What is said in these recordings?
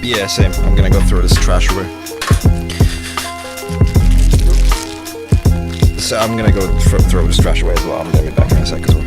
Yeah, same. I'm gonna go throw this trash away. So I'm gonna go throw this trash away as well. I'm gonna be back in a sec as well.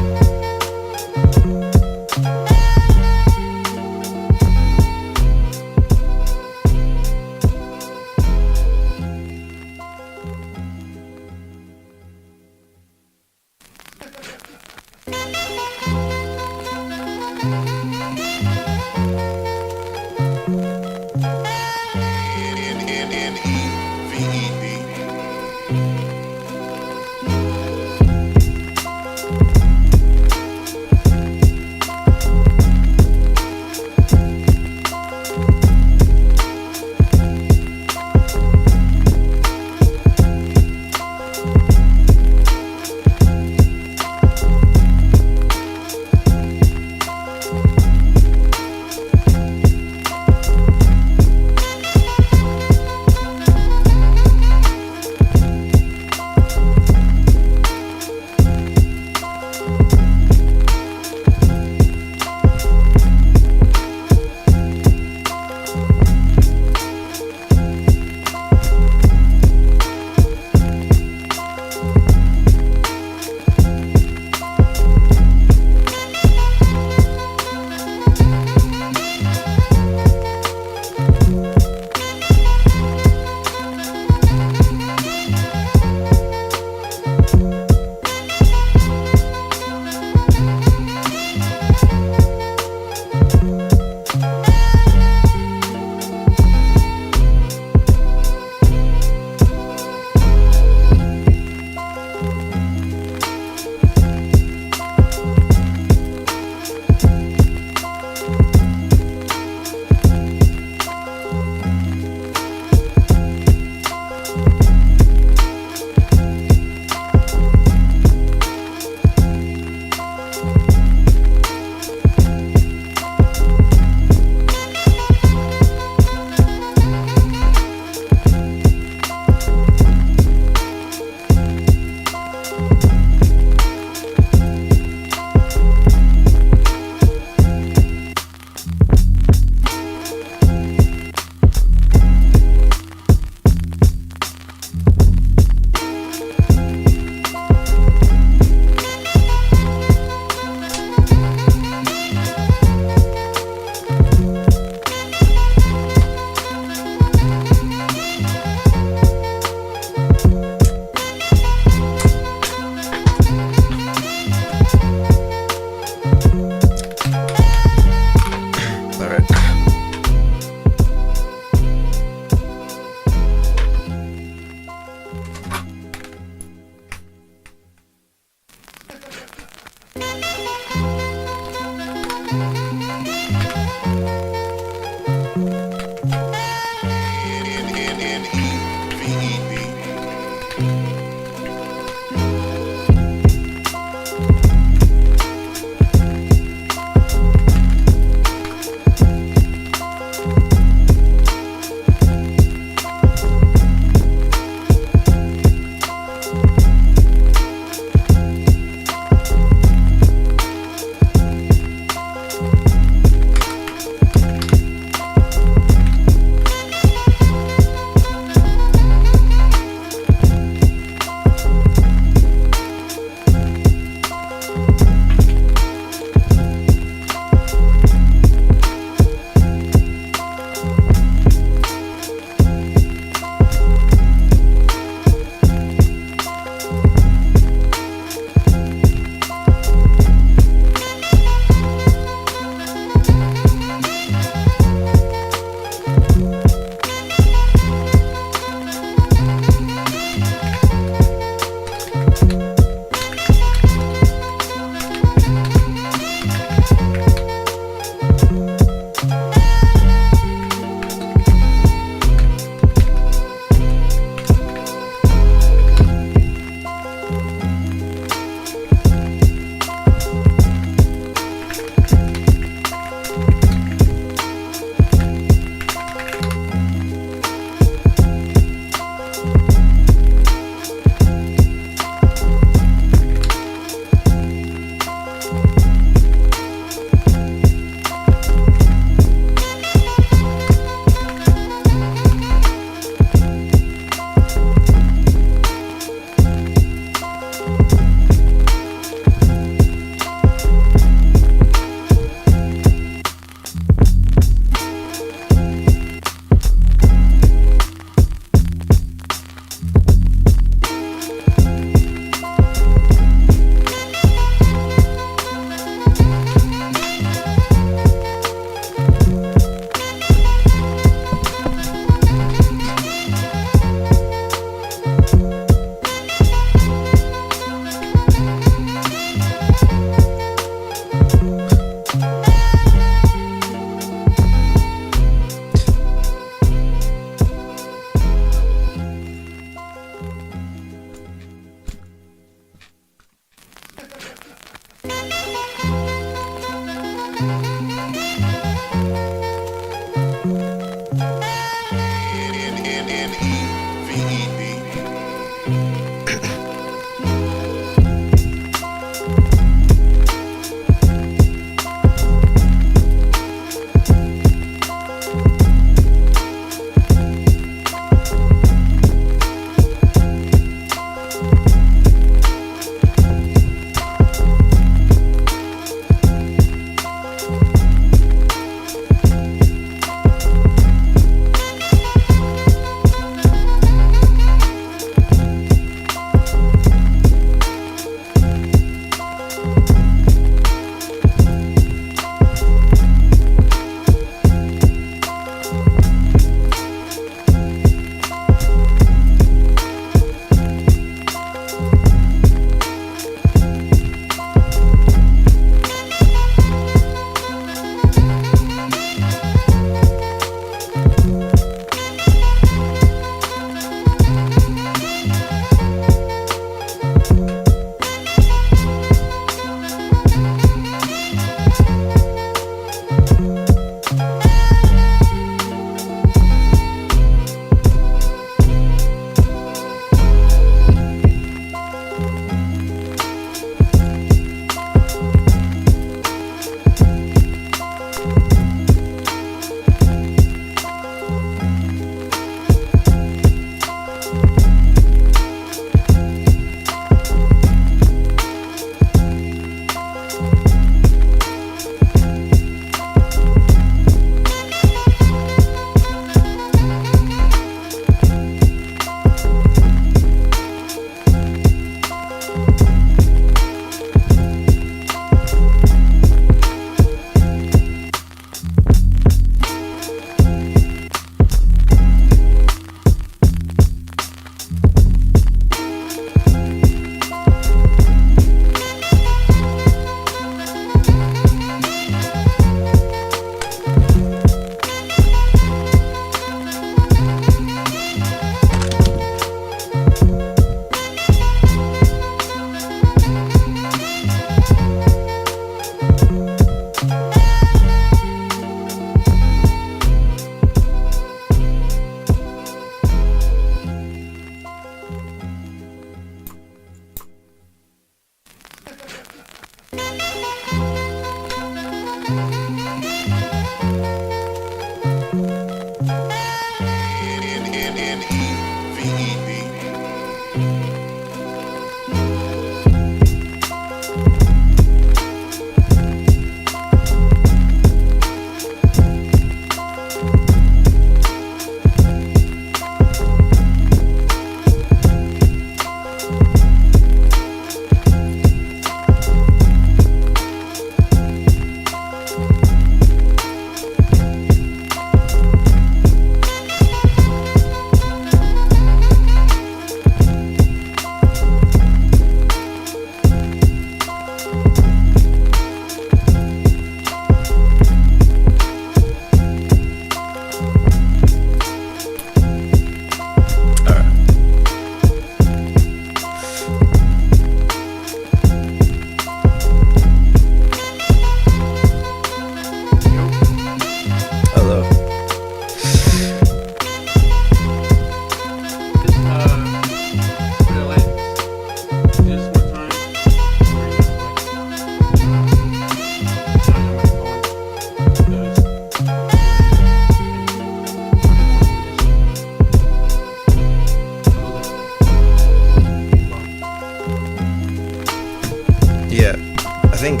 Yeah, I think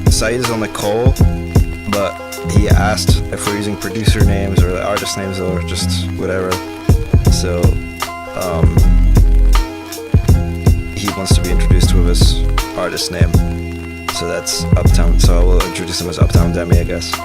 Saeed is on the call, but he asked if we're using producer names or artist names or just whatever. So he wants to be introduced with his artist name. So that's Uptown. So I will introduce him as Uptown Demi, I guess.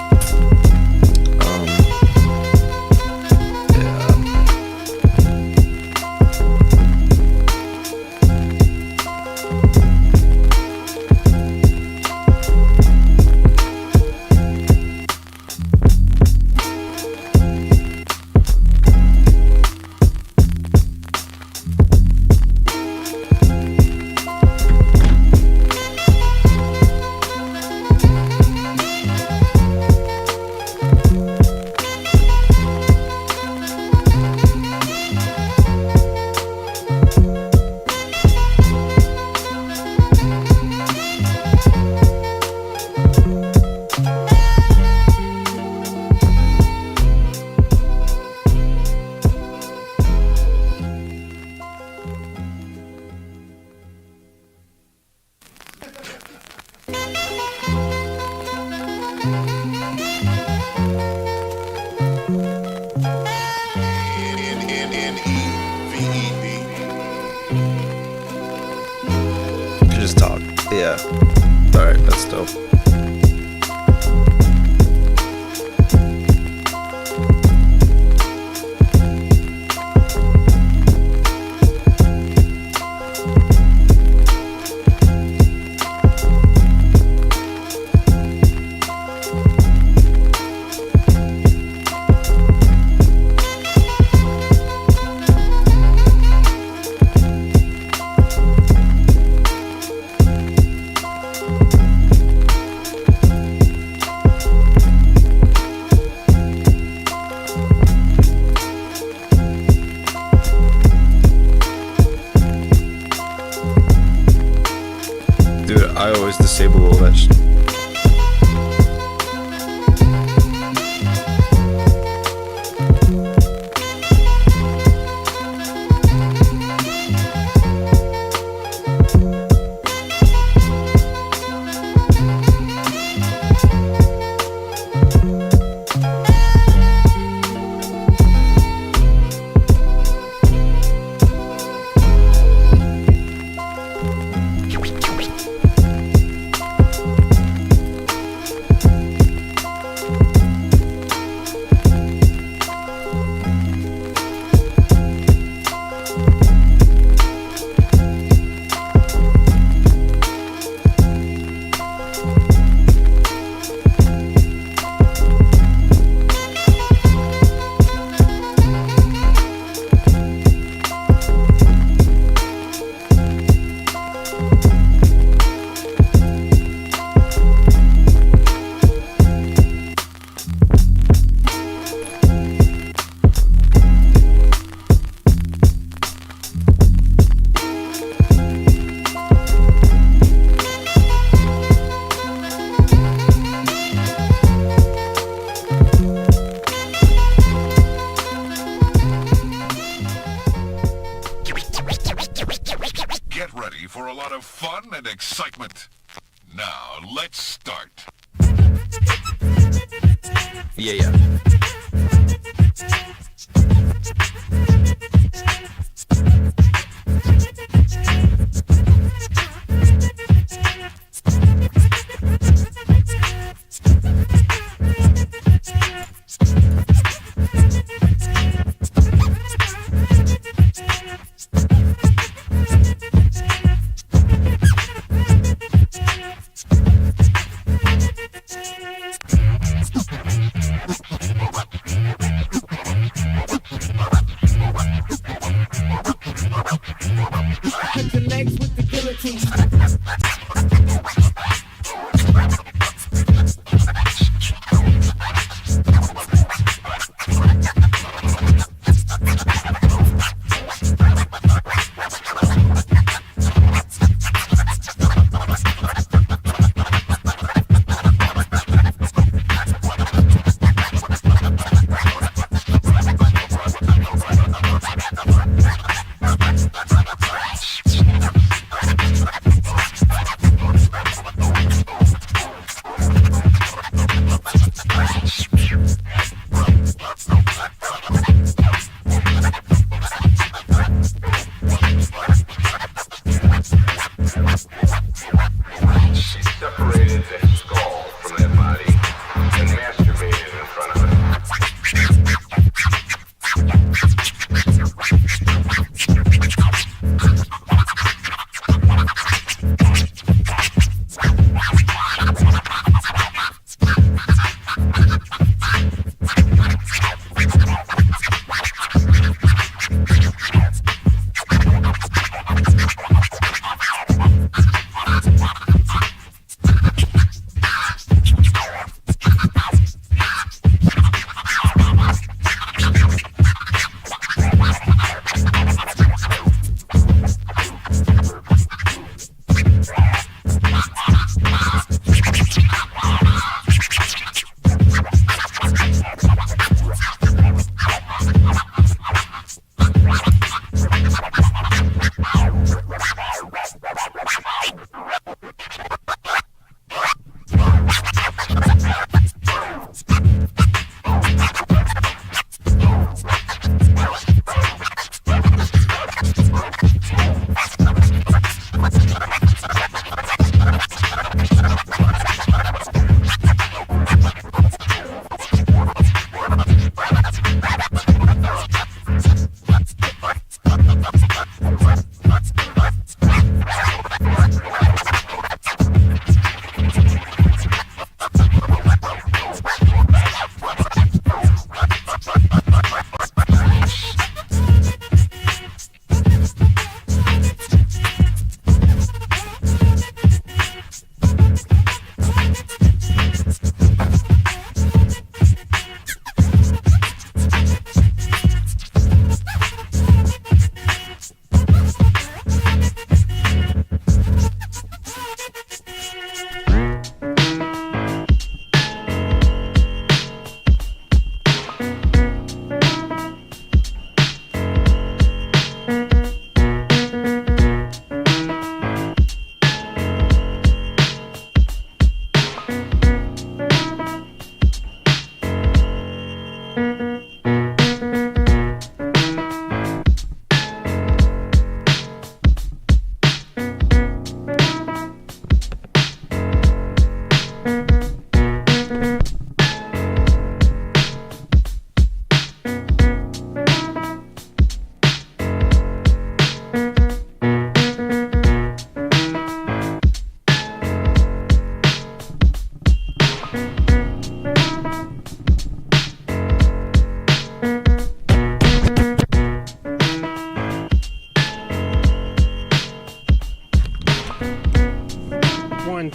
Just talk. Yeah. Alright, that's dope. Dude, I always disable all that shit. Get ready for a lot of fun and excitement. Now, let's start. Yeah.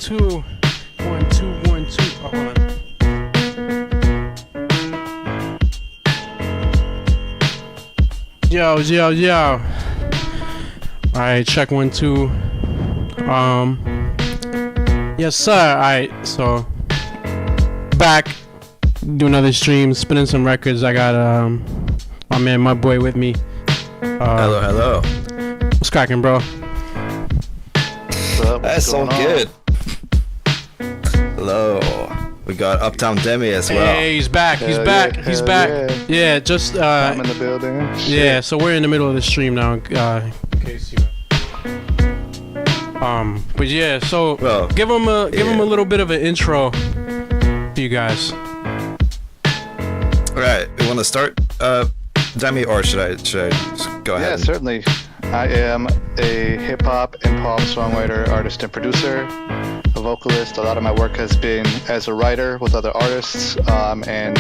2. 1 2 1 2. Oh, hold on. Yo. Alright, check 1 2. Yes, sir. Alright, so back, do another stream, spinning some records. I got my man Mudboy with me. Hello. What's cracking, bro? What's up? What's That's all going on? good. Hello. We got Uptown Demi as well. Hey, he's back. He's Hell back. yeah, He's hell back. yeah. Yeah, just I'm in the building. yeah. So we're in the middle of the stream now. In case you. But yeah. So Well, give him a little bit of an intro, you guys. All right. You want to start, Demi, or should I just go Yeah, ahead? certainly. I am a hip hop and pop songwriter, artist, and producer, a vocalist. A lot of my work has been as a writer with other artists and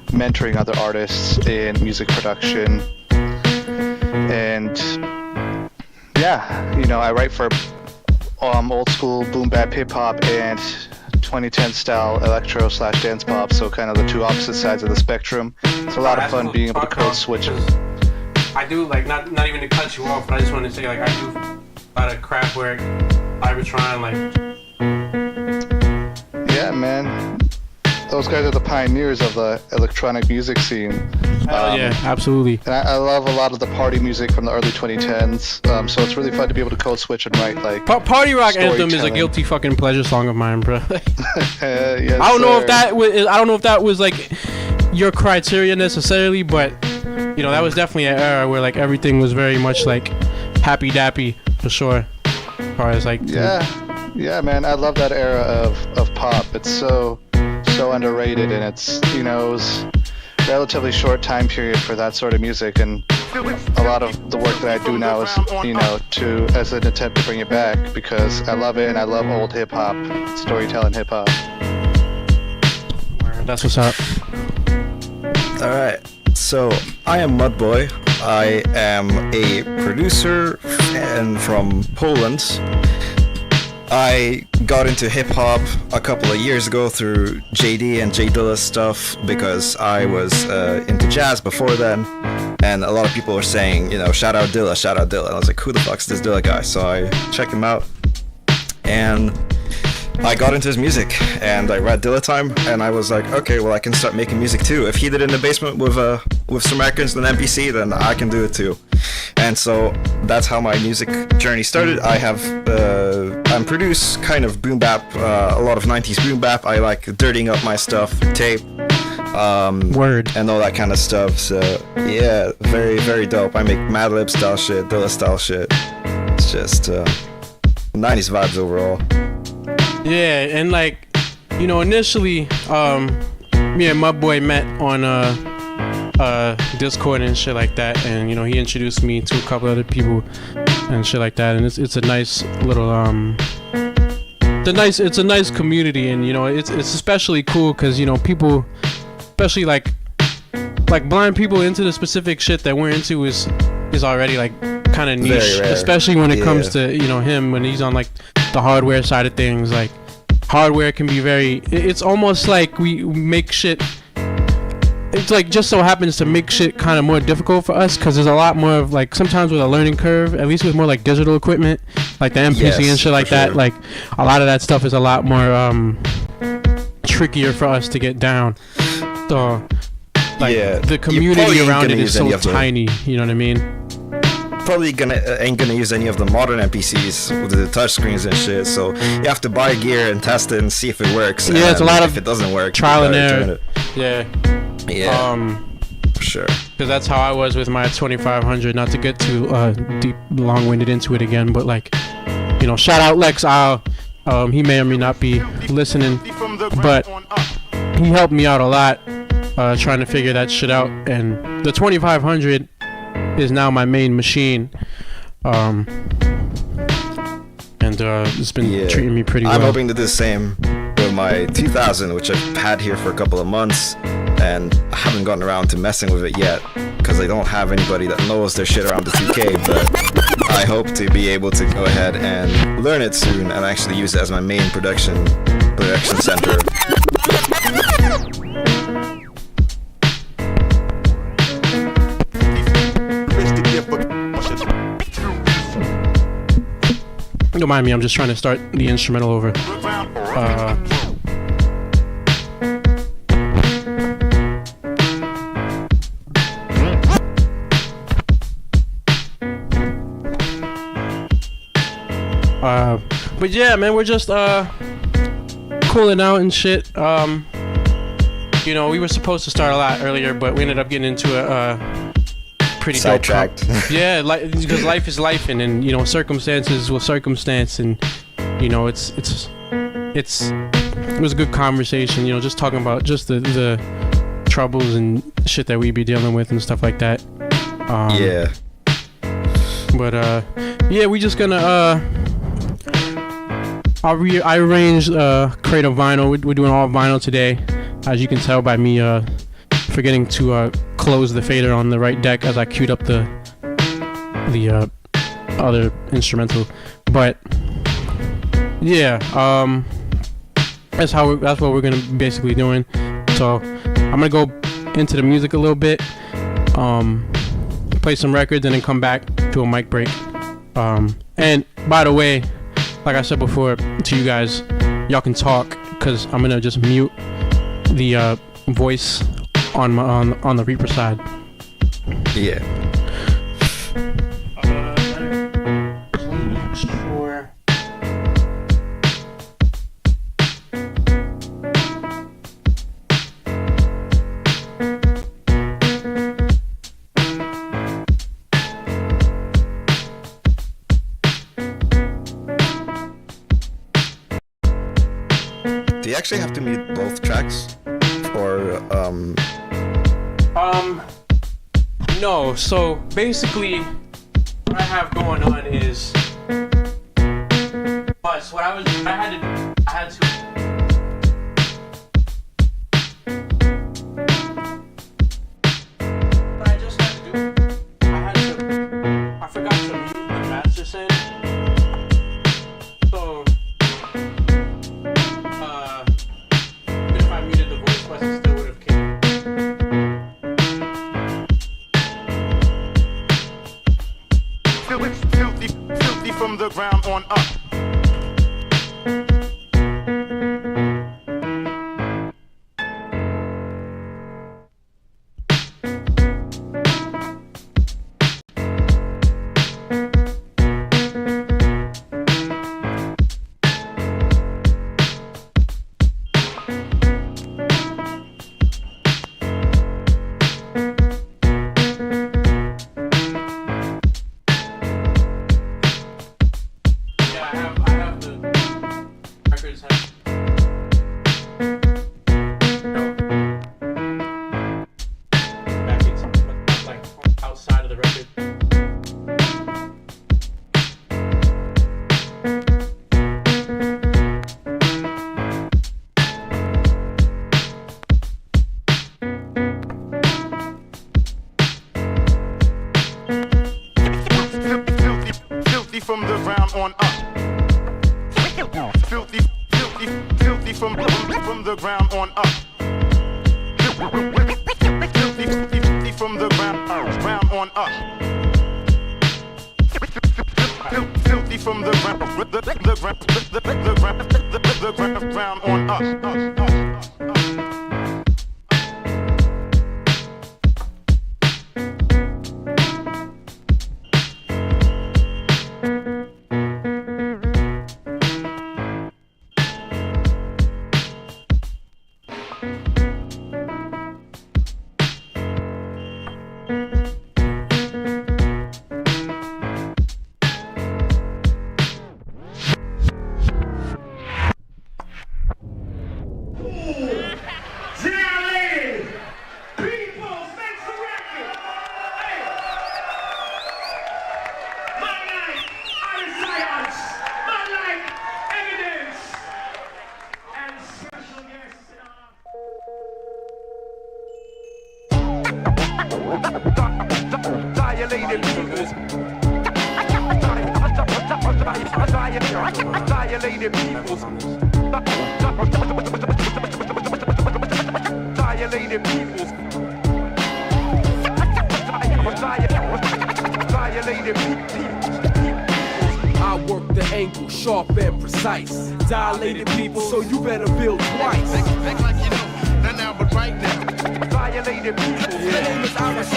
mentoring other artists in music production. And yeah, you know, I write for old school boom bap hip hop and 2010 style electro / dance pop, so kind of the two opposite sides of the spectrum. It's a lot of fun being able to code switch. I do like not even to cut you off, but I just want to say like I do a lot of crap work, Cybertron, like. Yeah, man. Those guys are the pioneers of the electronic music scene. Hell yeah, absolutely. And I love a lot of the party music from the early 2010s. So it's really fun to be able to code switch and write like. Party Rock Anthem is a Storytelling. guilty fucking pleasure song of mine, bro. Yes, I don't know if sir. that was like your criteria necessarily, but you know that was definitely an era where like everything was very much like happy dappy for sure. As far as like Yeah, man. I love that era of pop. It's so underrated, and it's, you know, it was relatively short time period for that sort of music, and a lot of the work that I do now is, you know, as an attempt to bring it back because I love it and I love old hip hop, storytelling hip hop. that's what's up. All right. So I am Mudboy. I am a producer and from Poland. I got into hip hop a couple of years ago through JD and J Dilla stuff because I was into jazz before then, and a lot of people were saying, you know, shout out Dilla. And I was like, who the fuck's this Dilla guy? So I checked him out, and I got into his music, and I read Dilla Time, and I was like, okay, well, I can start making music too. If he did it in the basement with some records and an MPC, then I can do it too. And so that's how my music journey started. I produce kind of boom bap, a lot of 90s boom bap. I like dirtying up my stuff, tape, Word. and all that kind of stuff. So yeah, very, very dope. I make Madlib style shit, Dilla style shit. It's just 90s vibes overall. Yeah, and like, you know, initially, me and Mudboy met on Discord and shit like that, and you know, he introduced me to a couple other people and shit like that, and it's a nice little it's a nice community, and you know, it's especially cool because you know people, especially like blind people into the specific shit that we're into is already like kind of niche, Very rare. especially when it Yeah. comes to, you know, him when he's on like the hardware side of things. Like hardware can be it's almost like we make shit, it's like just so happens to make shit kind of more difficult for us because there's a lot more of like sometimes with a learning curve, at least with more like digital equipment like the MPC Yes, and shit like for that. sure. Like a lot of that stuff is a lot more trickier for us to get down. So like Yeah, the you community probably ain't around gonna it is use any so of the- tiny, you know what I mean? Probably ain't gonna use any of the modern NPCs with the touchscreens and shit. So you have to buy gear and test it and see if it works. Yeah, it's a and lot if of it doesn't work, trial you and gotta error. return it. Yeah. Yeah, for sure. Because that's how I was with my 2500. Not to get too deep, long-winded into it again, but like, you know, shout out Lex Isle. He may or may not be listening, but he helped me out a lot trying to figure that shit out. And the 2500 is now my main machine, and it's been Yeah. treating me pretty well. I'm hoping to do the same with my 2000, which I've had here for a couple of months, and I haven't gotten around to messing with it yet because I don't have anybody that knows their shit around the 2K. But I hope to be able to go ahead and learn it soon and actually use it as my main production center. Don't mind me, I'm just trying to start the instrumental over. But yeah, man, we're just cooling out and shit. You know, we were supposed to start a lot earlier, but we ended up getting into a pretty sidetracked. Yeah, because life is life, and you know, circumstances will circumstance, and you know, it was a good conversation. You know, just talking about just the troubles and shit that we be dealing with and stuff like that. Yeah. But yeah, we just gonna I arranged crate of vinyl. We're doing all vinyl today, as you can tell by me forgetting to close the fader on the right deck as I queued up the other instrumental. But yeah, that's what we're gonna be basically doing. So I'm gonna go into the music a little bit, play some records, and then come back to a mic break. And by the way, like I said before to you guys, y'all can talk, because I'm gonna just mute the voice on the Reaper side. Yeah. Do you actually have to mute both tracks? Or, No, so basically what I have going on is, but what I had to what I just had to do, I forgot to mute the master send. So even if I muted the voice bus, it still would have came. Filthy from the ground on up. From the ground on up. Filthy from the ground on up. Filthy from the ground on up. Filthy from the ground on up. Violated peoples. Violated peoples. Violated I work the angle sharp and precise. Dilated people, so you better build twice. Act like you know, not now, but right now. violated people. My name is Iris.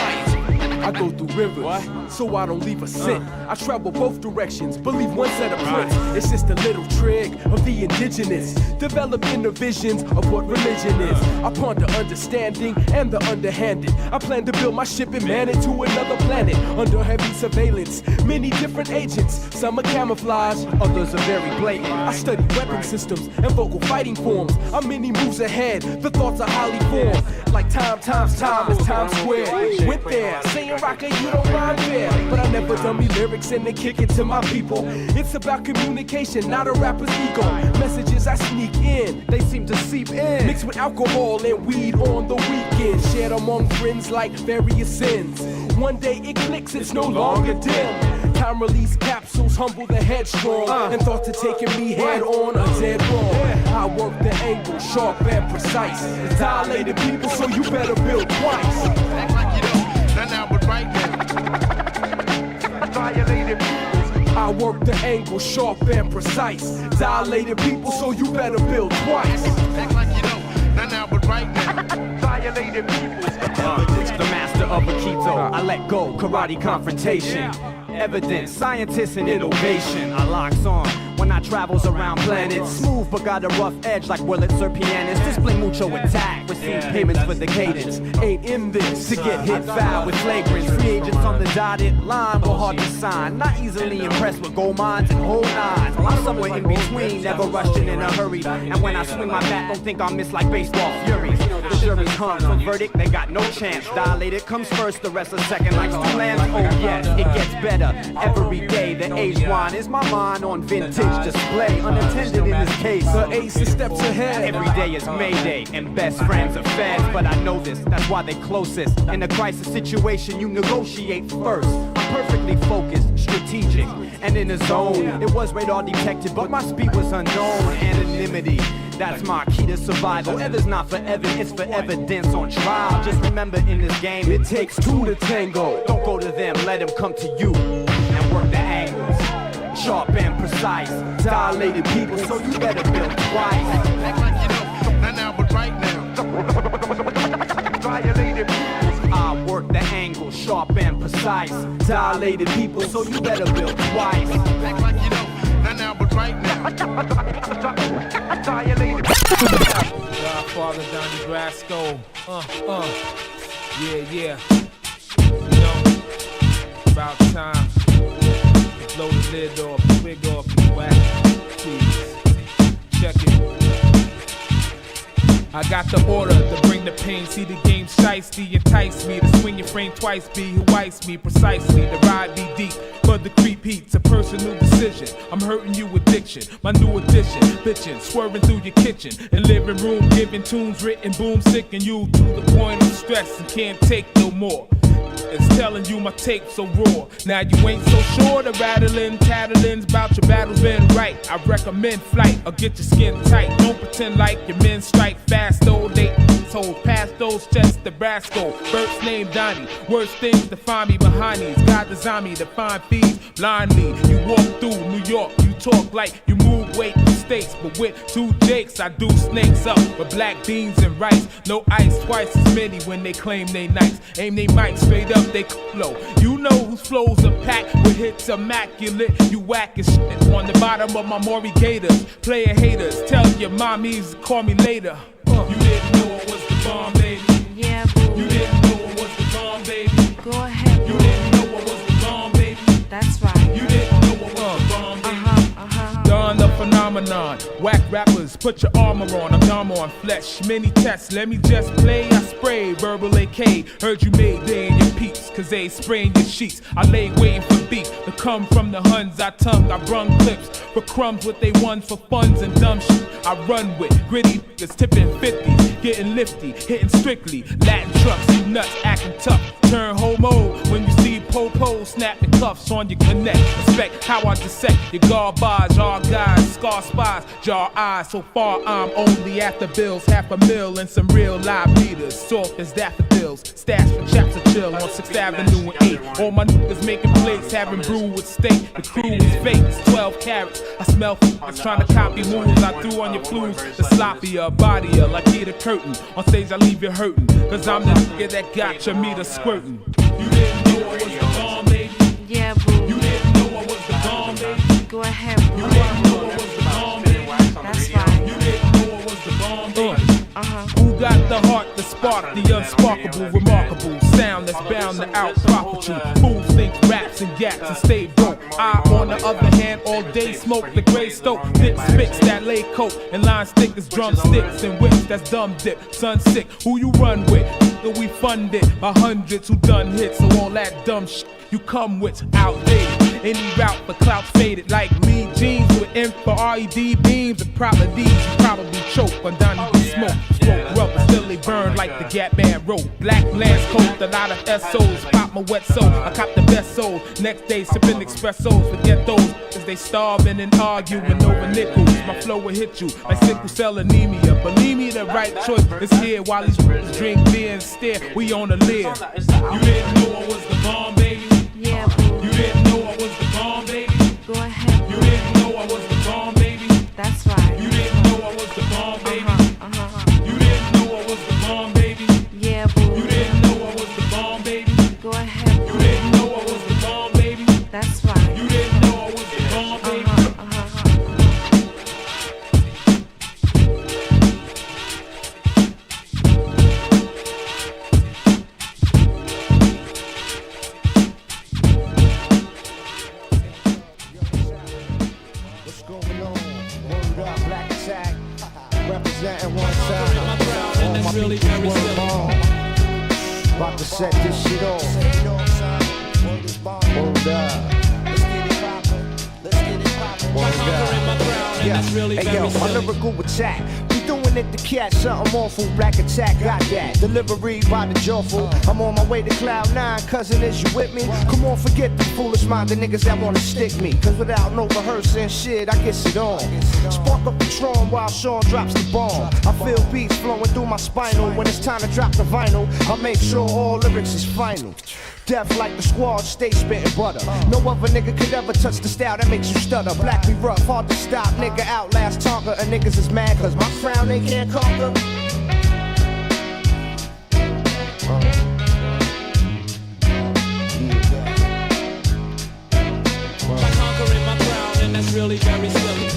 I go through rivers, so I don't leave a scent. I travel both directions, believe one set of prints. It's just a little trick of the indigenous, developed inner visions of what religion is. I ponder understanding and the underhanded. I plan to build my ship and man it to another planet under heavy surveillance. Many different agents, some are camouflage, others are very blatant. I study weapon systems and vocal fighting forms. I'm many moves ahead, the thoughts are highly formed. Like time times time is Times Square. Went there, saying rocker, you don't rhyme fair. But I never dummy lyrics and then kick it to my people. It's about communication, not a rapper's ego. Messages I sneak in, they seem to seep in. Mixed with alcohol and weed on the weekend. Shared among friends like various sins. One day it clicks, it's no longer dim. Time release capsules humble the headstrong. And thoughts are taking me head on a dead wrong. I work the angle sharp and precise. Dilated people, so you better build twice. Act like you know, not now, but right now. Violated people. I work the angle sharp and precise. Dilated people, so you better build twice. Act like you know, not now, but right now. Violated people. The master of Aikido, I let go, karate confrontation. Evidence, scientists and innovation. I locks on when I travels around planets. Smooth but got a rough edge like Wurlitz or pianist. Display mucho attack, receive payments for the cadence. Ain't in this to get hit foul with flagrants. Free agents on the dotted line were hard to sign. Not easily impressed with gold mines and whole nines. I'm somewhere in between, never rushing in a hurry. And when I swing my bat, don't think I'll miss like baseball furies. The jury's hung for verdict, they got no chance. Dilated comes first, the rest a second like two lands. Oh yes, it gets better every day. The age wine is my mind on vintage display. Unintended in this case, the ace is steps ahead. Every day is Mayday and best friends are feds. But I know this, that's why they closest. In a crisis situation, you negotiate first. I'm perfectly focused, strategic, and in the zone. It was radar detected, but my speed was unknown. Anonymity, that's my key to survival. Ever's not for evidence, it's for evidence on trial. Just remember in this game, it takes two to tango. Don't go to them, let them come to you and work the angles. Sharp and precise, dilated people, so you better build twice. Act like you know, not now, but right now. Violated people. I work the angle, sharp and precise. Dilated people, so you better build twice. Act like you know, not now, but right now. Violated Godfather Donnie Brasco. Yeah. You know, about time. Blow the lid off, the wig off, the wax. Please, check it. I got the order to bring the pain. See the game shiesty, entice me to swing your frame twice. Be who ice me precisely. The ride be deep, but the creep heat's a personal decision. I'm hurting you addiction, my new addition. Bitchin', swerving through your kitchen and living room, giving tunes written, boom, sicking you to the point of stress and can't take no more. It's telling you my tape's so raw. Now you ain't so sure the rattling, tattling's about your battle's been right. I recommend flight or get your skin tight. Don't pretend like your men strike fast though. They hold past those chests, Nebraska. First name Donnie. Worst things to find me behind these. God designed me to find thieves blindly. You walk through New York, you talk like you move weight in states. But with two Jakes, I do snakes up with black beans and rice. No ice, twice as many when they claim they nice. Aim they mic straight up, they flow. You know whose flows are packed with hits immaculate. You whack as shit on the bottom of my Maury Gators. Player haters, tell your mommies to call me later. You didn't know it was the bomb, baby. Yeah, boo. You didn't know it was the bomb, baby. Go ahead, boo. You didn't know it was the bomb, baby. That's right. You didn't know it was the bomb, baby. Done the phenomenon. Whack rappers, put your armor on. I'm dumb on flesh. Many tests, let me just play. I spray verbal AK. Heard you made day in your peeps, cause they spraying your sheets. I lay waiting for beef to come from the Huns. I tongue, I brung clips for crumbs, what they won for funds and dumb shit. I run with gritty niggas tipping 50s. getting lifty, hitting strictly. Latin trucks, you nuts, acting tough. Turn homo when you see po-po, snap the cuffs on your connect. Respect how I dissect your garbage, all guys, scar spies, jar eyes. So far I'm only after bills, $500,000 and some real live leaders, soft as daffodils. Stash for chaps to chill on 6th Avenue and 8. All my niggas making plates, having brew with steak. The crew is fake, it's 12 carats. I smell f***ers trying to copy moves I threw on your flus. The sloppier, bodier, like Peter Curtin. On stage I leave you hurting, cause I'm the nigga that got your meter squirting. You didn't know I was the bomb, baby. Yeah, boo. You didn't know I was the bomb, baby. Go ahead, boo. You didn't know I was the bomb, baby. That's fine. You didn't know I was the bomb, baby. Who got the heart, the spark, the unsparkable, remarkable sound that's bound to out-profit you? Fools think raps and gaps and stay broke. I, on the other hand, all day smoke the gray stoke. Thick spits that lay coke and line stickers, drumsticks and whips that's dumb dip. Sun sick, who you run with? We funded by hundreds who done hits, so all that dumb shit you come with outdated. Any route for clout faded like Lee jeans with infra RED beams and proper D's. You probably choke on Donnie B. Smoke. Smoke rubber, still they burn like the Gap Band rope. Black Lance coat, a lot of SOs. Pop my wet soul, I cop the best soul. Next day sipping espressos, forget those, cause they starving and arguing over nickels. My flow will hit you like sickle cell anemia. Believe me, the right choice is here while these drink beer and stare. We on the lid. You didn't know I was the bomb, baby. Yeah, boo. You didn't know I was the bomb, baby. Go ahead, boo. You didn't know I was the bomb, baby. That's right. You didn't know I was the bomb, baby. You didn't know I was the bomb, baby. Yeah, boo. You didn't know I was the bomb, baby. Go ahead, boo. You didn't know I was the bomb, baby. That's right. You didn't know I was the bomb, baby. What's going on? Word up, Black Attack. Representing one side. All my people word on. About to set this shit off. Word up. Yeah. Hey yo, my lyrical attack. We doing it to catch something awful. Black Attack got that. Delivery by the jawful. I'm on my way to Cloud 9, cousin, is you with me? Come on, forget the foolish minded niggas that wanna stick me. Cause without no rehearsing shit, I get it on. Spark up Patron while Sean drops the bomb. I feel beats flowing through my spinal. When it's time to drop the vinyl, I make sure all lyrics is final. Deaf like the squad, stay spitting butter. No other nigga could ever touch the style that makes you stutter. Black be rough, hard to stop, nigga outlast Tonka. And niggas is mad cause my frown they can't conquer. By conquering my crown, and that's really very silly.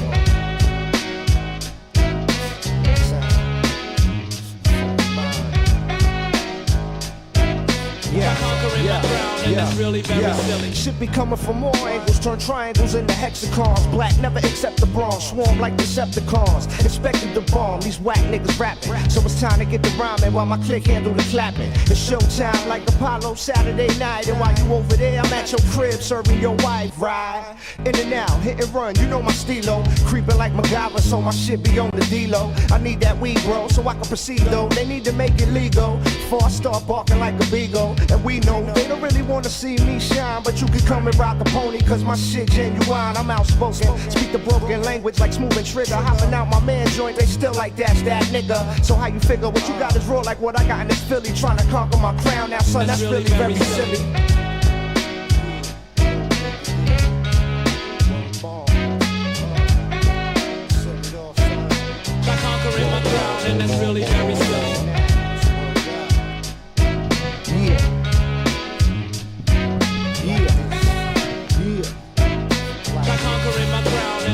That's really very silly. Shit be coming from all angles, turn triangles into hexagons. Black never accept the bronze, swarm like Decepticons. Expected the bomb, these whack niggas rapping. So it's time to get the rhyming while my click handle the clapping. It's showtime like Apollo Saturday night. And while you over there, I'm at your crib serving your wife, right? In and out, hit and run, you know my stilo. Creeping like MacGyver, so my shit be on the D-Lo. I need that weed, bro, so I can proceed though. They need to make it legal before I start barking like a beagle. And we know they don't really wanna see me shine, but you can come and rock the pony, cause my shit genuine. I'm outspoken, speak the broken language like Smooth and Trigger. Hopping out my man joint, they still like that's that nigga. So how you figure what you got is raw like what I got in this Philly? Trying to conquer my crown now, son, that's really very silly. By conquering my crown, and that's really very silly.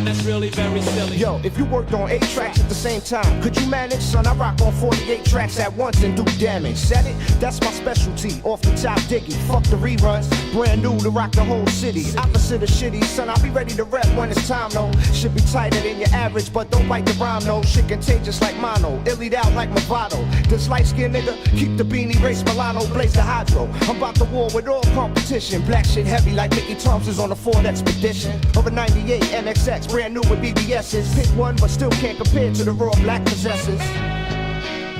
That's really very silly. Yo, if you worked on 8 tracks at the same time, could you manage? Son, I rock on 48 tracks at once and do damage. Said it? That's my specialty. Off the top diggy. Fuck the reruns. Brand new to rock the whole city. Opposite of shitty, son, I'll be ready to rap when it's time, though. Should be tighter than your average, but don't bite the rhyme, no. Shit contagious like mono. Illied out like Movado. This light skinned nigga, keep the beanie, race Milano, blaze the hydro. I'm about to war with all competition. Black shit heavy like Mickey Thompson's on the Ford Expedition. Over 98 NXX. Brand new with BBS's. Pick one, but still can't compare to the raw black possessors.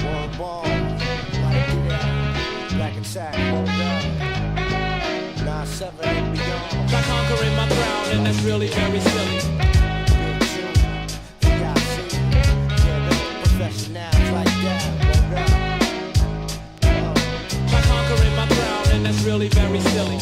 One ball, like that. Black attack, hold down. 9-7 and beyond. Try conquering my crown, and that's really very silly. Professionals like that. Try conquering my crown, and that's really very silly.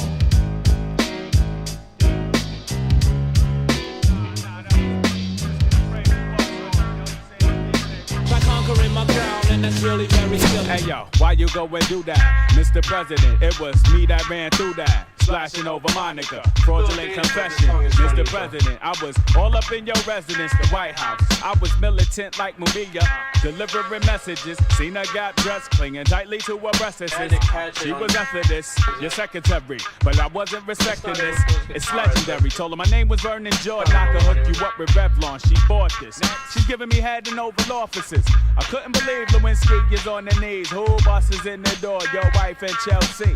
Try conquering my crown, and that's really very silly. Hey yo, why you go and do that? Mr. President, it was me that ran through that. Splashing over Monica, fraudulent confession. Mr. President, I was all up in your residence, the White House. I was militant like Mumia, delivering messages. Seen her got dressed, clinging tightly to her breasts. She was after this, your secretary, but I wasn't respecting this. It's legendary. Told her my name was Vernon Jordan. I could hook you up with Revlon. She bought this. She's giving me head in Oval Offices. I couldn't believe Lewinsky is on the knees. Who bosses in the door? Your wife and Chelsea.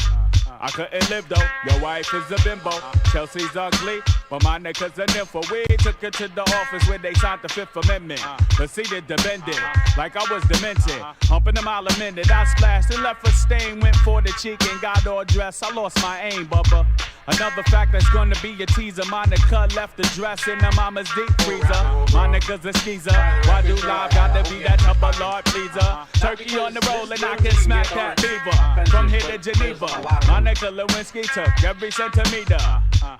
I couldn't live though, your wife is a bimbo. Chelsea's ugly, but my nigga's a nympho. We took her to the office where they signed the 5th Amendment. Proceeded to bend it, like I was demented. Humping a mile a minute, I splashed and left a stain. Went for the cheek and got all dressed. I lost my aim, Bubba. Another fact that's gonna be a teaser. Monica left the dress in her mama's deep freezer. Monica's a skeezer. Why do live gotta be that type of Lord pleaser? Turkey on the roll and I can smack that beaver. From here to Geneva, Monica Lewinsky took every centimeter.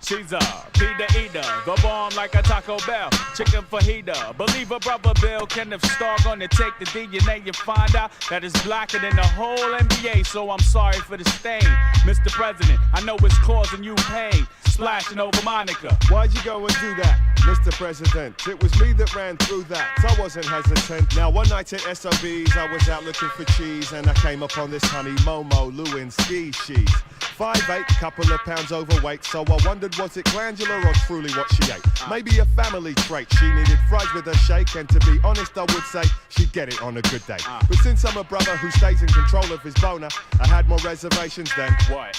She's a Peter eater, the bomb like a Taco Bell, chicken fajita. Believe a brother Bill Kenneth Starr gonna take the DNA and find out that it's blacker than the whole NBA. So I'm sorry for the stain, Mr. President. I know it's causing you pain, splashing over Monica. Why'd you go and do that, Mr. President? It was me that ran through that, so I wasn't hesitant. Now one night at SOB's, I was out looking for cheese, and I came upon this honey Momo Lewinsky. She's 5'8", couple of pounds overweight, so I wondered was it glandular or truly what she ate? Maybe a family trait. She needed fries with a shake, and to be honest I would say she'd get it on a good day. But since I'm a brother who stays in control of his boner, I had more reservations than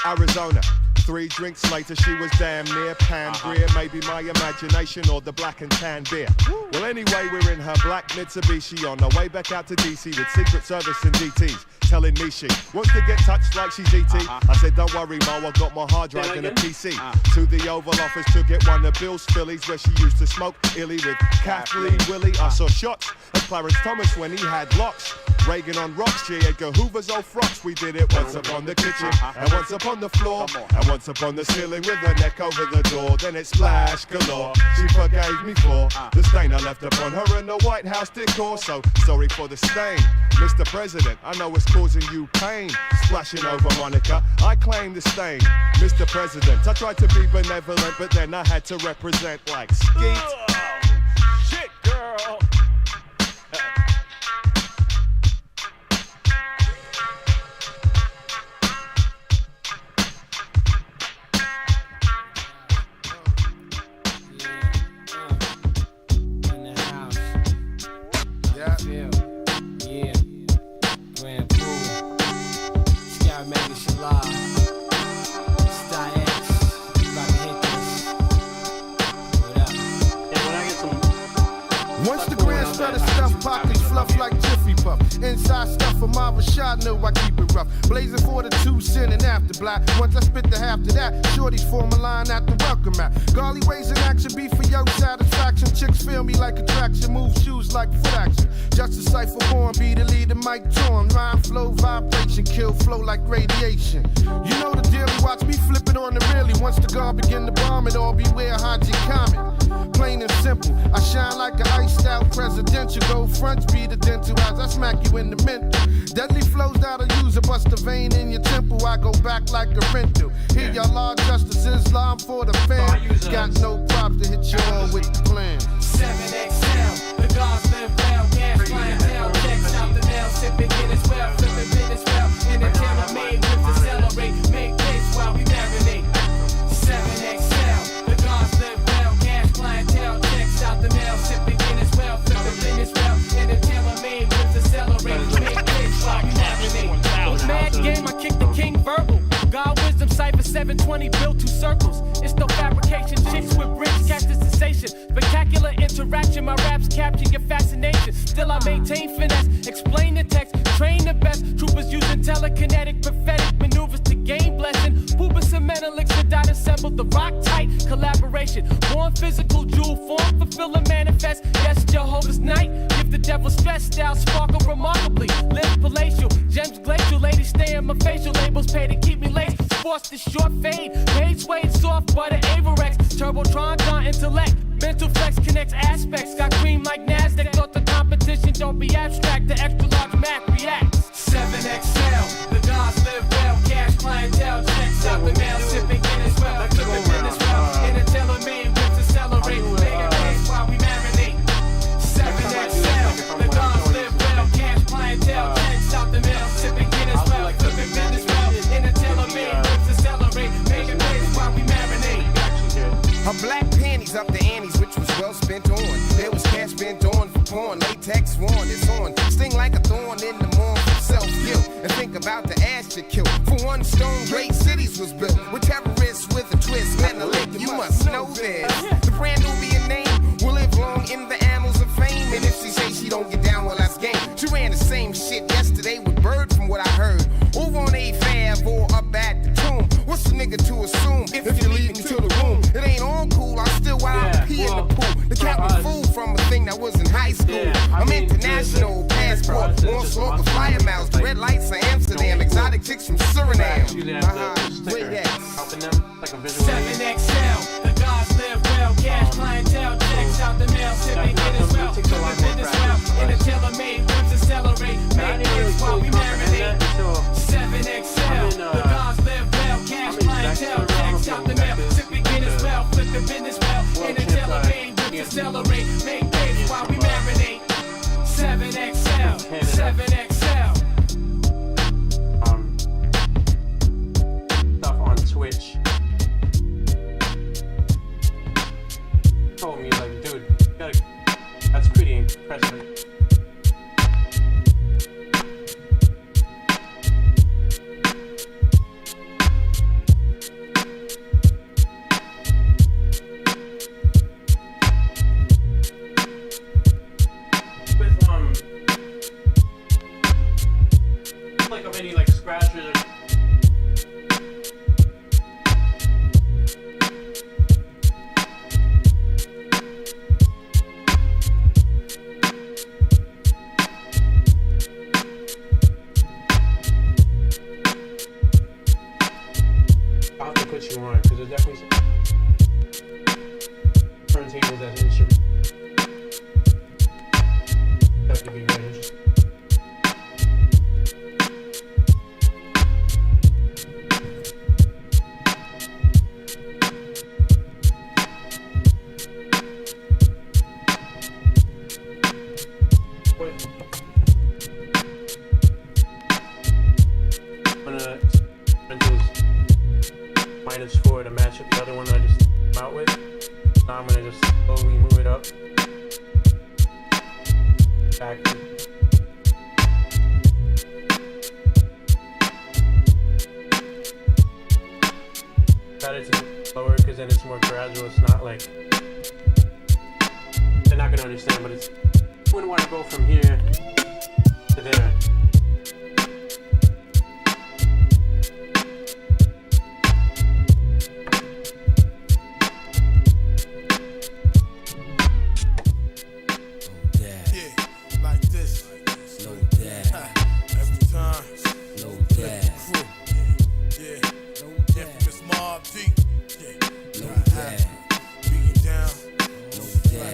Arizona. 3 drinks later she was damn near Pangria. Maybe my imagination or the black and tan beer. Well anyway, we're in her black Mitsubishi on our way back out to DC with Secret Service and DTs telling me she wants to get touched like she's ET. I said don't worry Mo, I got my hard drive and a PC. To the Oval Office to get one of Bill's Phillies where she used to smoke illy with Kathleen Willie. I saw shots of Clarence Thomas when he had locks. Reagan on rocks, J. Edgar Hoover's old frocks. We did it once upon the kitchen, and once upon the floor, and once upon the ceiling with her neck over the door. Then it splashed galore. She forgave me for the stain I left upon her in the White House decor. So sorry for the stain, Mr. President. I know it's causing you pain, splashing over Monica. I claim the stain, Mr. President. I tried to be benevolent, but then I had to represent like skeet. Shit, girl. Inside stuff from my Rashad, know I keep it rough. Blazing for the 2 cent and after black. Once I spit the half to that, shorties form a line at the welcome mat. Garly ways in action, be for your satisfaction. Chicks feel me like attraction, move shoes like foot action. Just a cipher born, be the leader, mic torn. Rhyme, flow, vibration, kill flow like radiation. You know the deal, watch me flip it on the really. Once the guard begin to bomb it all, beware Haji Comet. Plain and simple, I shine like an iced out presidential. Go fronts, be the dental eyes, I smack you in the mental. Deadly flows that'll use a bust a vein in your temple. I go back like a rental. Here y'all law justice, Islam for the fam. Got no props to hit you all with the plan. 7XL, the God's live well, gas clientele, checks out the nail, sipping Guinness well, flipping business well, in a tailor made with to celebrate, make cakes while we marinate. 7XL, the God's live well, gas clientele, checks out the nail, sipping Guinness well, flipping business well, in a tailor made with to celebrate, make cakes while we marinate. Mad game, I kick the king verbal. God wisdom, cypher 720, built 2 circles. It's no fabrication, chicks with bricks, catch the sensation. Spectacular interaction, my raps capture your fascination. Still I maintain finesse, explain the text, train kinetic, prophetic maneuvers to gain blessing. Pubis and Menelik Sadat assembled the rock tight collaboration. Born physical, jewel form, fulfill and manifest. Yes, Jehovah's night. Give the devil stressed out, sparkle remarkably. Live palatial, gems glacial. Ladies stay in my facial labels, pay to keep me laced. Sports the short fade, page suede, soft butter, Averex. Turbotron, John intellect. Mental flex connects aspects. Got cream like NASDAQ. Thought the competition don't be abstract. The extra large Mac reacts. 7XL, the gods live well. Cash clientele, checks out the mail. Sipping Guinness well, flipping Guinness well. In a tailor-made whip to celebrate. Mega days while we marinate. 7XL, the gods live well. Cash clientele, checks out the mail. Sipping Guinness well, flipping Guinness well. In a tailor-made whip to celebrate. Mega days while we marinate. Her black panties up the antes, which was well spent on. There was cash spent on for porn. Latex sworn, it's on. Sting like a thorn in the morn for self-guilt. And think about the ass you killed. For one stone, great cities was built. With terrorists with a twist. Menelik, you must know this. The brand Nubian name will live long in the annals of fame. And if she say she don't get down, well, that's game. She ran the same shit yesterday with Bird from what I heard. Over on 8th Ave or up at the tomb. What's a nigga to assume if you lead me to the room? It ain't all cool, I'm still out pee in the pool. The cat was fooled from a thing that was in high school. I'm international, passport, on slope with flyer miles, red lights in Amsterdam, exotic chicks from Suriname. Wait, 7XL, the gods live well. Cash clientele, checks out the mail. Sipping Guinness well, flipping Guinness well. In a tailor-made whip to celebrate. Make days while we marinate. 7XL, the gods live well. Cash clientele, checks out the mail. Sipping Guinness well, flipping business well. In a tailor-made whip to celebrate. Make days while we marinate. 7XL, 7XL. Stuff on Twitch told me, like, dude, that's pretty impressive. Like of any like scratches or I'll have to put you on because there's definitely some turntables as an instrument. That could be very interesting. -4 to match up the other one I just came out with. Now I'm gonna just slowly move it up. Back. Better to be slower because then it's more gradual. It's not like they're not gonna understand, but it's you wouldn't want to go from here to there.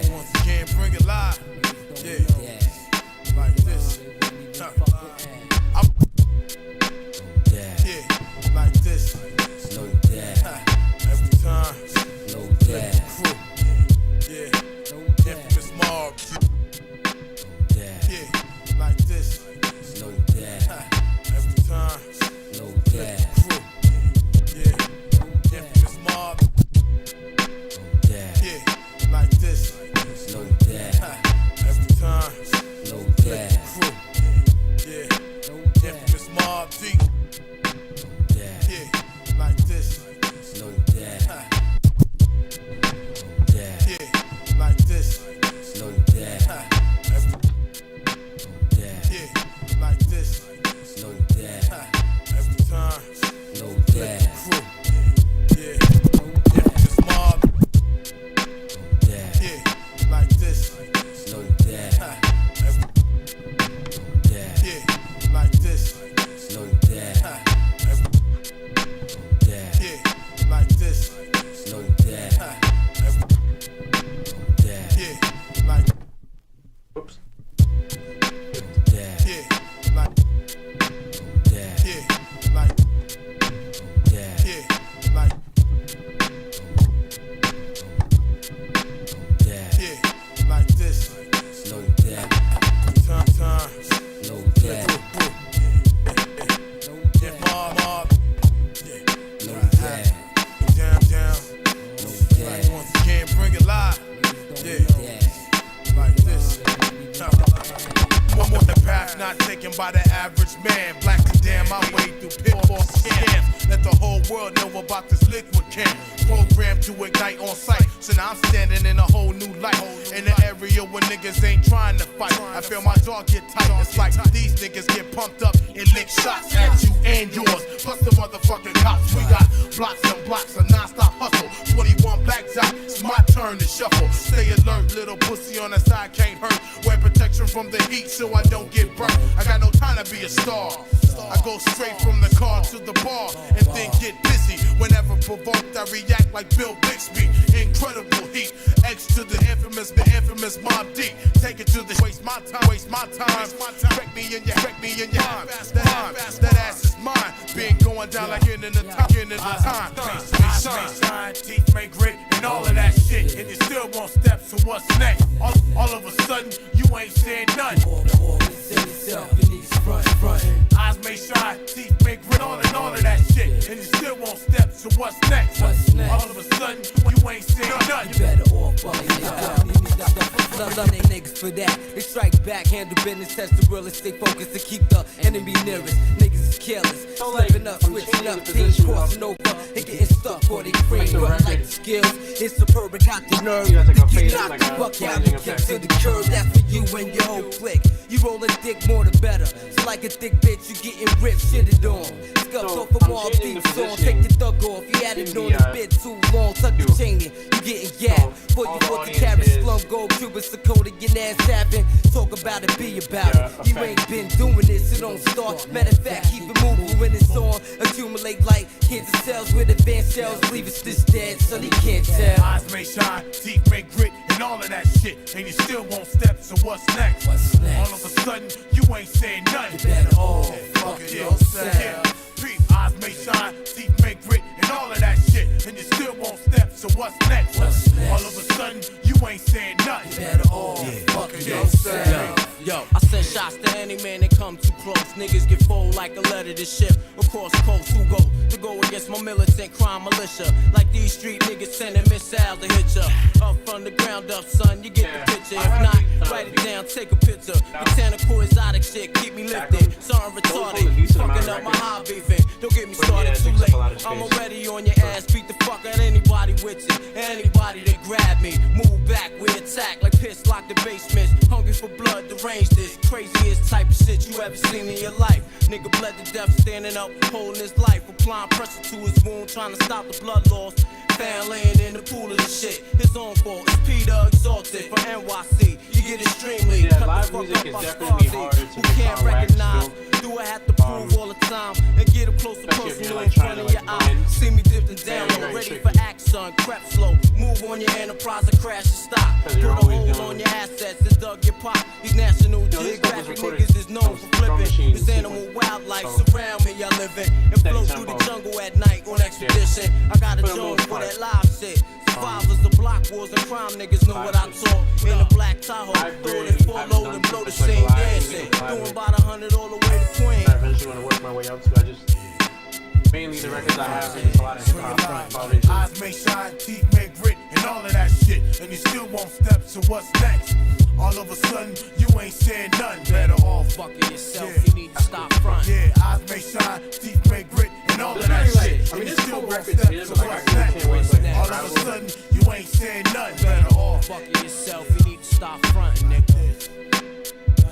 Once again, bring it live. Yeah. Like It's not taken by the average man. Black to damn my way through pitfall scams. Let the whole world know about this liquid camp. Programmed to ignite on sight. So now I'm standing in a whole new light. In the area where niggas ain't trying to fight. I feel my jaw get tight. It's like these niggas get pumped up and lick shots at you and yours. Plus the motherfucking cops. We got blocks and blocks of non-stop hustle. 21 black dot. It's my turn to shuffle. Stay alert, little pussy on the side can't hurt. Wear protection from the heat so I don't get burnt. I got no time to be a star. I go straight from the car to the bar and then get busy. Whenever provoked, I react like Bill Bixby. Incredible heat, X to the infamous Mob Deep. Take it to the waste my time. Wreck me in your mind. That ass is mine. Been going down like in the time. Face shine, teeth make grit, and all of that shit. And you still won't step, so what's next? All of a sudden, you ain't saying nothing. Eyes may shine, teeth may grit, all of that shit. And you still won't step, so what's next? All of a sudden, you ain't saying nothing. You better off, I love they niggas for that. They strike back, handle business, test the realest, stay focused to keep the enemy nearest. Niggas is careless, slipping up, switching up, teams crossing over, and getting stuck for they free. But like the skills, it's superb, got the nerve to get knocked the fuck out and kick to the curb. That's for you and your whole clique. You rollin' dick more the better. So like a thick bitch, you getting ripped, shitted on. Scuffed off from all deep song, take your thug off. You had it on the bit too long, tuck your chain in, you getting gapped. For you 40 carats, slum gold, Cuba, Sakota, your ass tapping. Talk about it, be about it. You ain't been doing this, so don't start. Matter of fact, keep it moving when it's on. Accumulate like cancer cells with advanced cells. Leave it this dead, so he can't tell. Eyes may shine, teeth may grit, and all of that shit. And you still won't step, so what's next? All of a sudden, you ain't saying nothing. You better off, fuck yourself. Yeah. Eyes may shine, teeth may grit, and all of that shit. And you still won't step, so what's next? All of a sudden, you ain't saying nothing. You better off, fuck yourself. Yo, I send shots to any man that come too close. Niggas get fold like a letter to ship across coast. Who go against my militant crime militia? Like these street niggas sending missiles to hit ya. Up from the ground up, son, you get the picture. If not, write it down, take a picture. Botanical exotic shit, keep me lifted. Something retarded, fucking up my high beefing. Don't get me started too late. I'm already on your ass, beat the fuck out anybody with it. Anybody that grab me, move back, we attack like piss lock the basements. Hungry for blood, deranged this craziest type of shit you ever seen in your life. Nigga bled to death, standing up, holding his life, applying pressure to his wound, trying to stop the blood loss. Found laying in the pool of the shit. His own fault. It's Peter exalted from NYC. You get extremely. Yeah, live music is definitely harder to who can't recognize. Do I have to prove all the time and get up close to personal in front of your eye? See me dipping down, ready for action. Crep slow, move on your enterprise or crash and stop. Put a hold on your assets and dug your pop. These National Geographic niggas is known for flipping. This animal wildlife surround me, I live in. And flow through the jungle at night on expedition. I got a joint for that live shit. Survivors of block wars and crime niggas know what I talk. In a black Tahoe, throw it in full load and blow the scene dancing. Doing about 100 all the way to Queen. I eventually want to work my way up to. I just mainly the records I have is a lot of hip hop. Eyes may shine, teeth may grit, and all of that shit. And you still won't step, so what's next? All of a sudden, you ain't saying nothing. Better off fucking yourself. You need to stop front. Yeah, eyes may shine, teeth may grit, and all of that shit. And you still won't step, so what's next? All of a sudden, you ain't saying nothing. Better off fucking yourself. You need to stop fronting, nigga.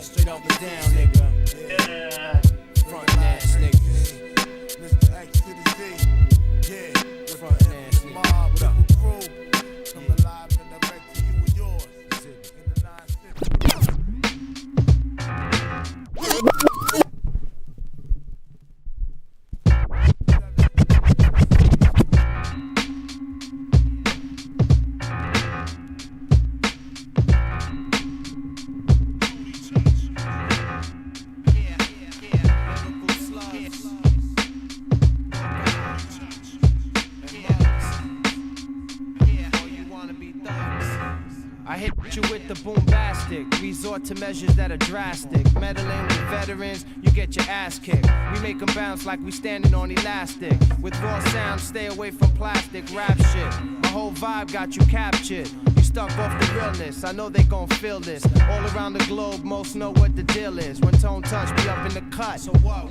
Straight up and down, nigga. Yeah. Frontin' ass niggas. Mr. X to the Z. Yeah. Frontin' ass niggas. What up? Come alive and direct to you and yours. In the 9-6. You with the boombastic, resort to measures that are drastic. Meddling with veterans, you get your ass kicked. We make them bounce like we standing on elastic. With raw sound, stay away from plastic rap shit. My whole vibe got you captured. You stuck off the realness. I know they gon' feel this. All around the globe, most know what the deal is. When Tone Touch be up in the cut. So what?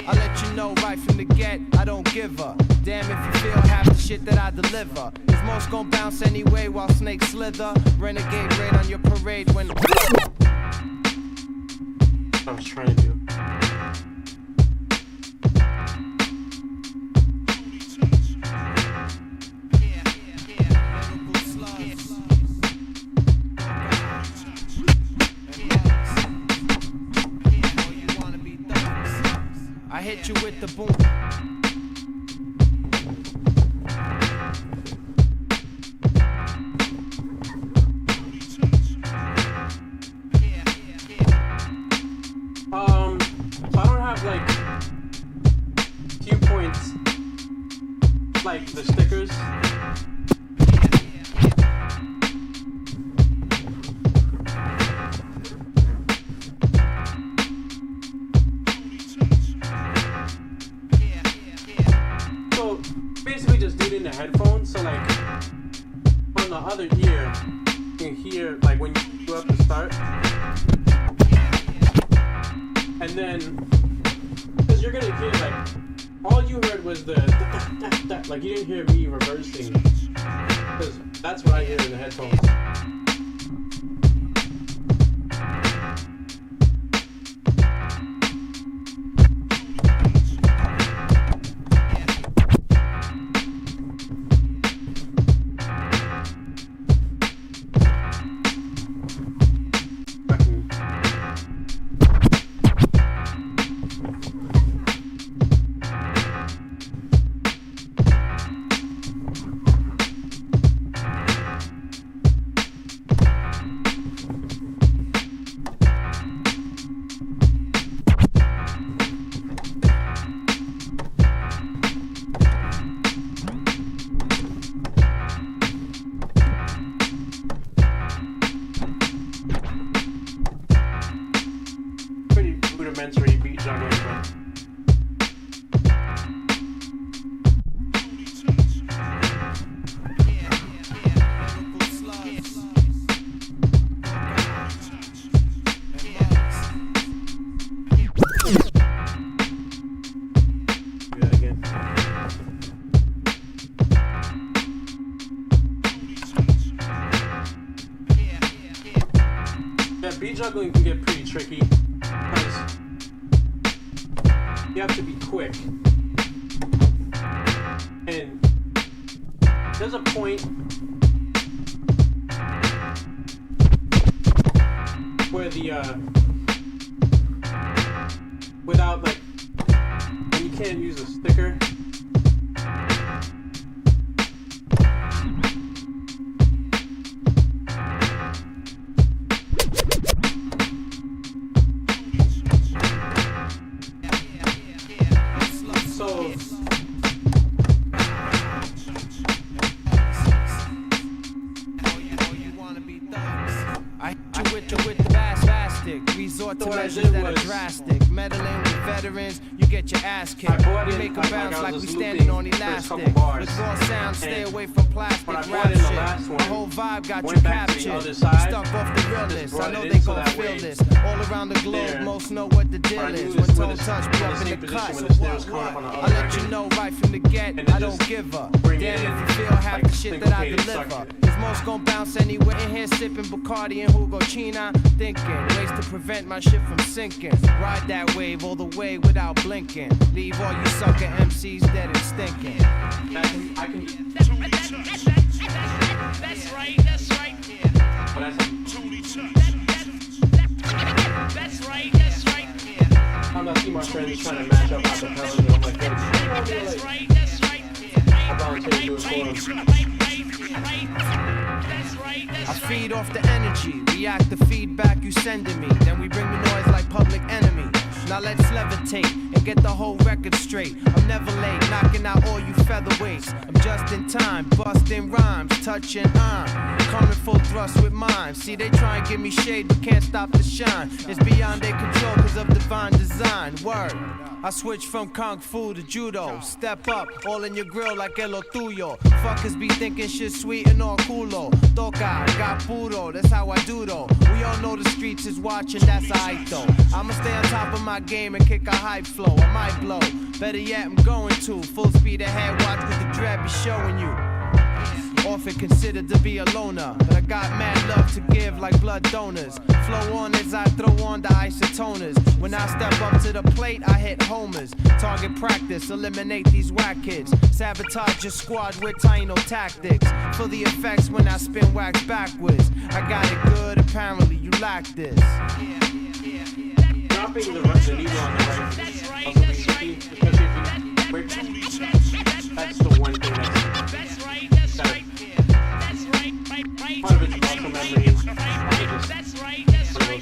I let you know right from the get, I don't give a damn if you feel half the shit that I deliver. Cause most gon' bounce anyway while snakes slither. Renegade raid on your parade when I was trying to do. I hit you with the boom. So I don't have like few points like the stickers. So basically just do it in the headphones, so like on the other ear you can hear like when you go up to start. And then, because you're gonna hear like, all you heard was the like you didn't hear me reversing, because that's what I hear in the headphones. Rudimentary beat juggling, but do that again. Yeah, beat juggling can get pretty tricky. You have to be quick. And there's a point where the without like when you can't use a sticker. Resort to measures that are drastic. Meddling with veterans, you get your ass kicked. We make a bounce like we standing on elastic. With raw sound, stay away from plastic rap shit. The whole vibe got you captured. Stuck off the realness, I know they gon' feel this. All around the globe, most know what the deal is. When Tone Touch be up in the cut, I let you know right from the get, I don't give a damn if you feel half the shit that I deliver. Cause most gon' bounce anywhere. In here sipping Bacardi and Hugo China, thinking ways to prevent my shit from sinking. Ride that wave all the way without blinking. Leave all you sucker MCs dead and stinking. That's right, that's right. That's right, that's right. I'm not seeing my friends trying to match up acapella, and I'm like, that's right, that's right. I volunteer to do it for them. I feed off the energy, react the feedback you sending me. Then we bring the noise like Public Enemy. Now let's levitate and get the whole record straight. I'm never late, knocking out all you featherweights. I'm just in time, busting rhymes, touching on. Coming full thrust with mine. See, they try and give me shade, but can't stop the shine. It's beyond their control cause of divine design. 9, word. I switch from kung fu to judo. Step up, all in your grill like el lo tuyo. Fuckers be thinking shit sweet and all culo. Toca, got puro, that's how I do though. We all know the streets is watching, that's aight though. I'ma stay on top of my game and kick a hype flow. I might blow, better yet I'm going to. Full speed ahead, watch what the dread be showing you. Often considered to be a loner, but I got mad love to give like blood donors. Flow on as I throw on the isotoners. When I step up to the plate, I hit homers. Target practice, eliminate these whack kids. Sabotage your squad with Taino tactics. For the effects when I spin wax backwards. I got it good, apparently you lack this. Dropping the needle on the right. That's right, that's right. That's the one thing that's right, that's right. That's right, right. Part of it's muscle memory. That's right, that's right.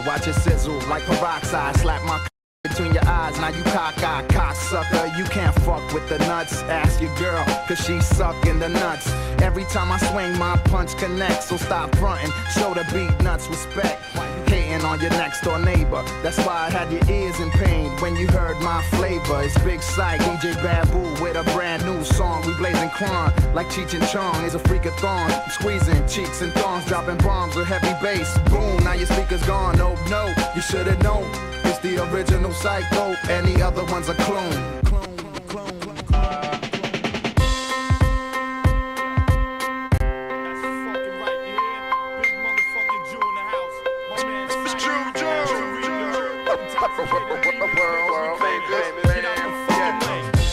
Watch it sizzle like peroxide. Slap my between your eyes, now you cockeyed cocksucker. You can't fuck with the nuts. Ask your girl, cause she sucking the nuts. Every time I swing, my punch connects. So stop fronting, show the beat nuts respect. Hating on your next door neighbor. That's why I had your ears in pain when you heard my flavor. It's Big Sight, DJ Babu with a brand new song. We blazing crime like Cheech and Chong is a freakathon. I'm squeezing cheeks and thongs, dropping bombs with heavy bass. Boom, now your speaker's gone. Oh no, you should've known. It's the original Psycho, any other one's a clone.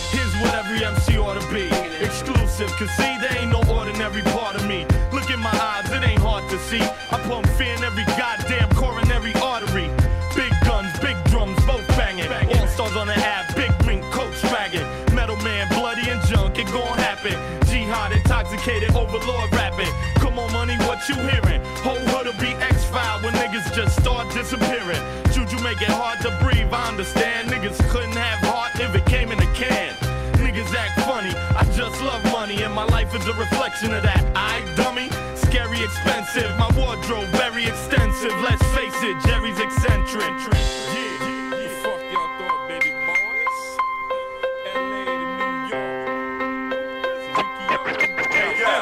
Here's what every MC ought to be. Exclusive, cause see, there ain't no ordinary part of me. Look in my eyes, it ain't hard to see. I pump fear in every goddamn coronary artery. Big guns, big drums, both banging. All stars on the app, big mink coat dragging. Metal man, bloody and junk, it gon' happen. Jihad intoxicated, overlord rapping. Come on, money, what you hearing? Whole hood'll be X-File when niggas just start disappearing. Juju make it hard to breathe, I understand. Niggas couldn't have heart if it came in a can. Niggas act funny, I just love money, and my life is a reflection of that. I dummy, scary expensive, my wardrobe very extensive. Let's face it, Jerry's eccentric. Yeah, you fuck y'all thought, baby boys. LA to New York. Hey, yo,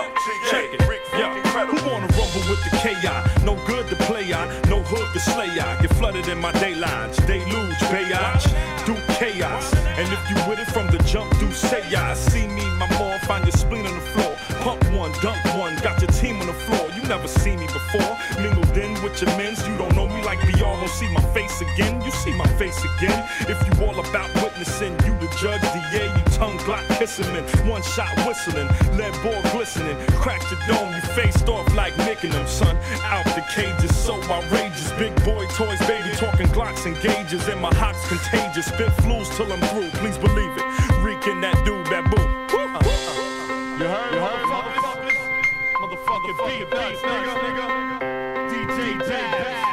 check it. Yo, who wanna rumble with the KI? No good to play on, no hood to slay on. Get flooded in my day lines, deluge, bayage, do chaos. And if you with it from the jump, do say I see me, my mom, find your spleen on the floor. Pump one, dunk one, got your team on the floor. You never seen me before, mingled in with your men's. You don't know me like we all don't see my face again. You see my face again. If you all about witnessing, you the judge, the air, you tongue glock kissing, one shot whistling, lead ball glistening, cracked your dome, you faced off like nicking them, son. Out the cages, so outrageous. Big boy toys, baby, talking Glocks and gauges, and my hots contagious. Spit flus till I'm through, please believe it. Reeking that dude, Babu. You heard, motherfucking beat, nigga. DJ Dabs,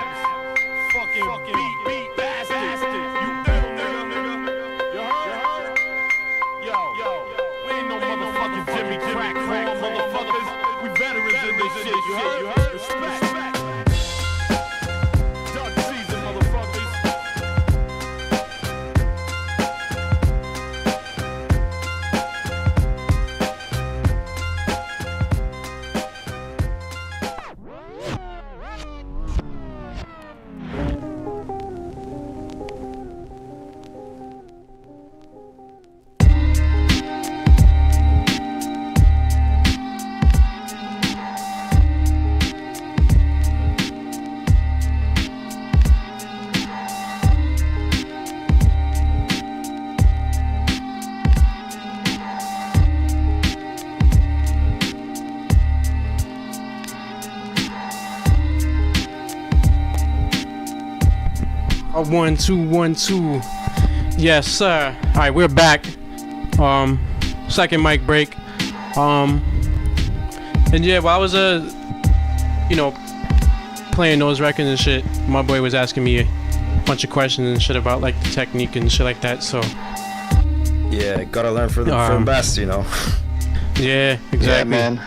fucking beat bastard. You ill, nigga. You heard? Yo, we ain't no motherfucking Jimmy Crack, motherfuckers. We veterans in this shit, you heard? Respect. Dark season, motherfuckers. 1 2 1 2. Yes, sir. All right, we're back. Second mic break. And yeah, while I was playing those records and shit, my boy was asking me a bunch of questions and shit about like the technique and shit like that. So yeah, gotta learn from best, you know. Yeah, exactly. Yeah, man.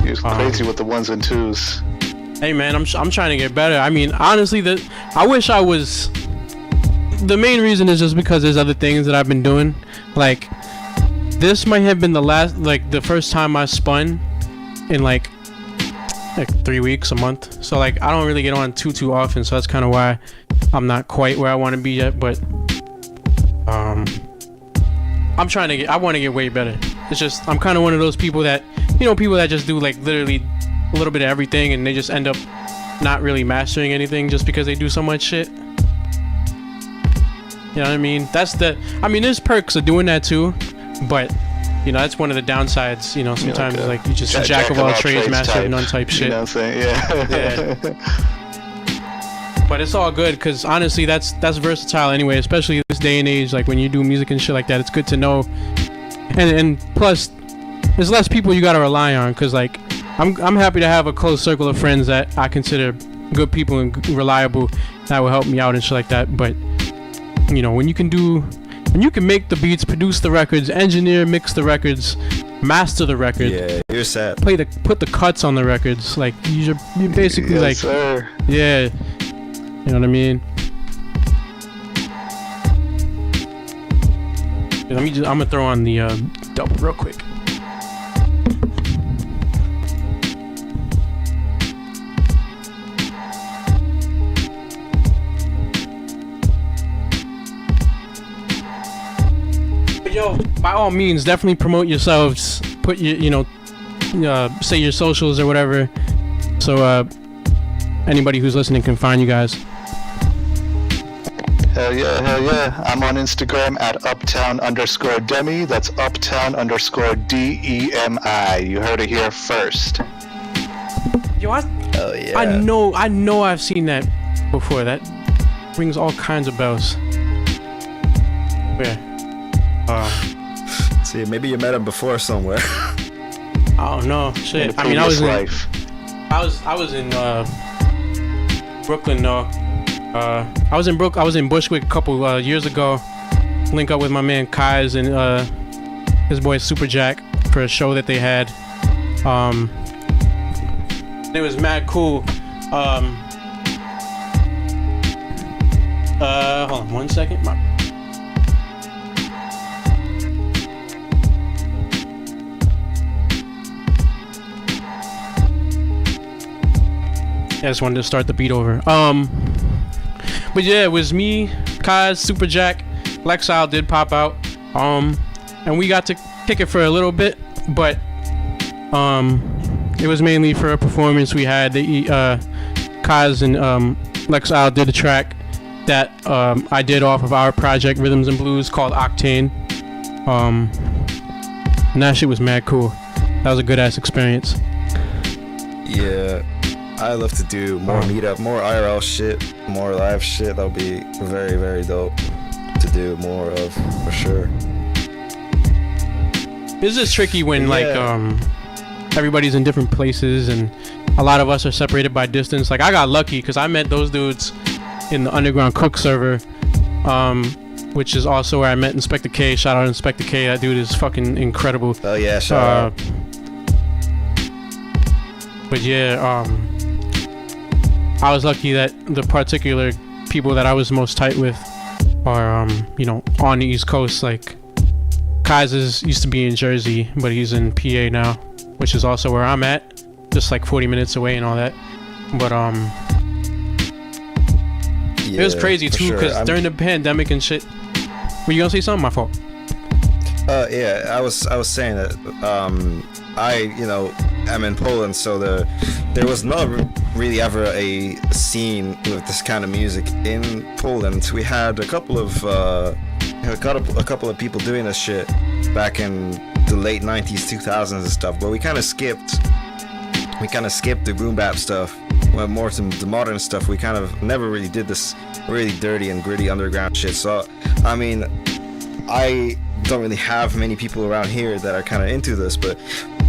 He was crazy with the 1s and 2s. Hey man, I'm trying to get better. I mean, honestly, I wish I was. The main reason is just because there's other things that I've been doing. Like, this might have been the first time I spun in like 3 weeks, a month. So like, I don't really get on too often. So that's kind of why I'm not quite where I want to be yet. But I want to get way better. It's just I'm kind of one of those people that just do like literally a little bit of everything, and they just end up not really mastering anything just because they do so much shit. You know what I mean? There's perks of doing that too, but that's one of the downsides. Sometimes like you just jack of all trades, master of none type shit. You know what I'm saying? Yeah. But it's all good because honestly, that's versatile anyway. Especially this day and age, like when you do music and shit like that, it's good to know. And plus, there's less people you gotta rely on because like I'm happy to have a close circle of friends that I consider good people and reliable that will help me out and shit like that. But when you can make the beats, produce the records, engineer, mix the records, master the record. Yeah, you're set. Put the cuts on the records. Like you're basically yes, sir. Yeah. You know what I mean? I'm gonna throw on the double real quick. But yo, by all means, definitely promote yourselves. Put your, say your socials or whatever, so anybody who's listening can find you guys. Hell yeah. I'm on Instagram at uptown_demi. That's uptown_DEMI. You heard it here first. Yo, oh yeah. I know I've seen that before. That rings all kinds of bells. Where? See, maybe you met him before somewhere. I don't know. Shit. I mean, I was in Brooklyn though. I was in Bushwick a couple years ago. Link up with my man Kai's and his boy Super Jack for a show that they had. It was mad cool. Hold on 1 second. I just wanted to start the beat over. But yeah, it was me, Kaz, Super Jack, Lexile did pop out, and we got to kick it for a little bit, but it was mainly for a performance we had. Kaz and Lexile did a track that I did off of our project Rhythms and Blues called Octane, and that shit was mad cool. That was a good ass experience. Yeah. I love to do more meetup, more IRL shit, more live shit. That'll be very, very dope to do more of, for sure. It's just tricky when everybody's in different places and a lot of us are separated by distance. Like I got lucky because I met those dudes in the Underground Cook server, which is also where I met Inspector K. Shout out Inspector K. That dude is fucking incredible. Oh yeah, shout out. But yeah, I was lucky that the particular people that I was most tight with are, on the East Coast. Like, Kaiser's used to be in Jersey, but he's in PA now, which is also where I'm at, just like 40 minutes away and all that. But it was crazy too, because during the pandemic and shit. Were you gonna say something? My fault. Yeah, I was saying that I'm in Poland, so there was not really ever a scene with this kind of music in Poland. We had a couple of people doing this shit back in the late 90s, 2000s and stuff, but we kind of skipped we kind of skipped the boom bap stuff, went more to the modern stuff. We kind of never really did this really dirty and gritty underground shit. So, I mean, I don't really have many people around here that are kind of into this, but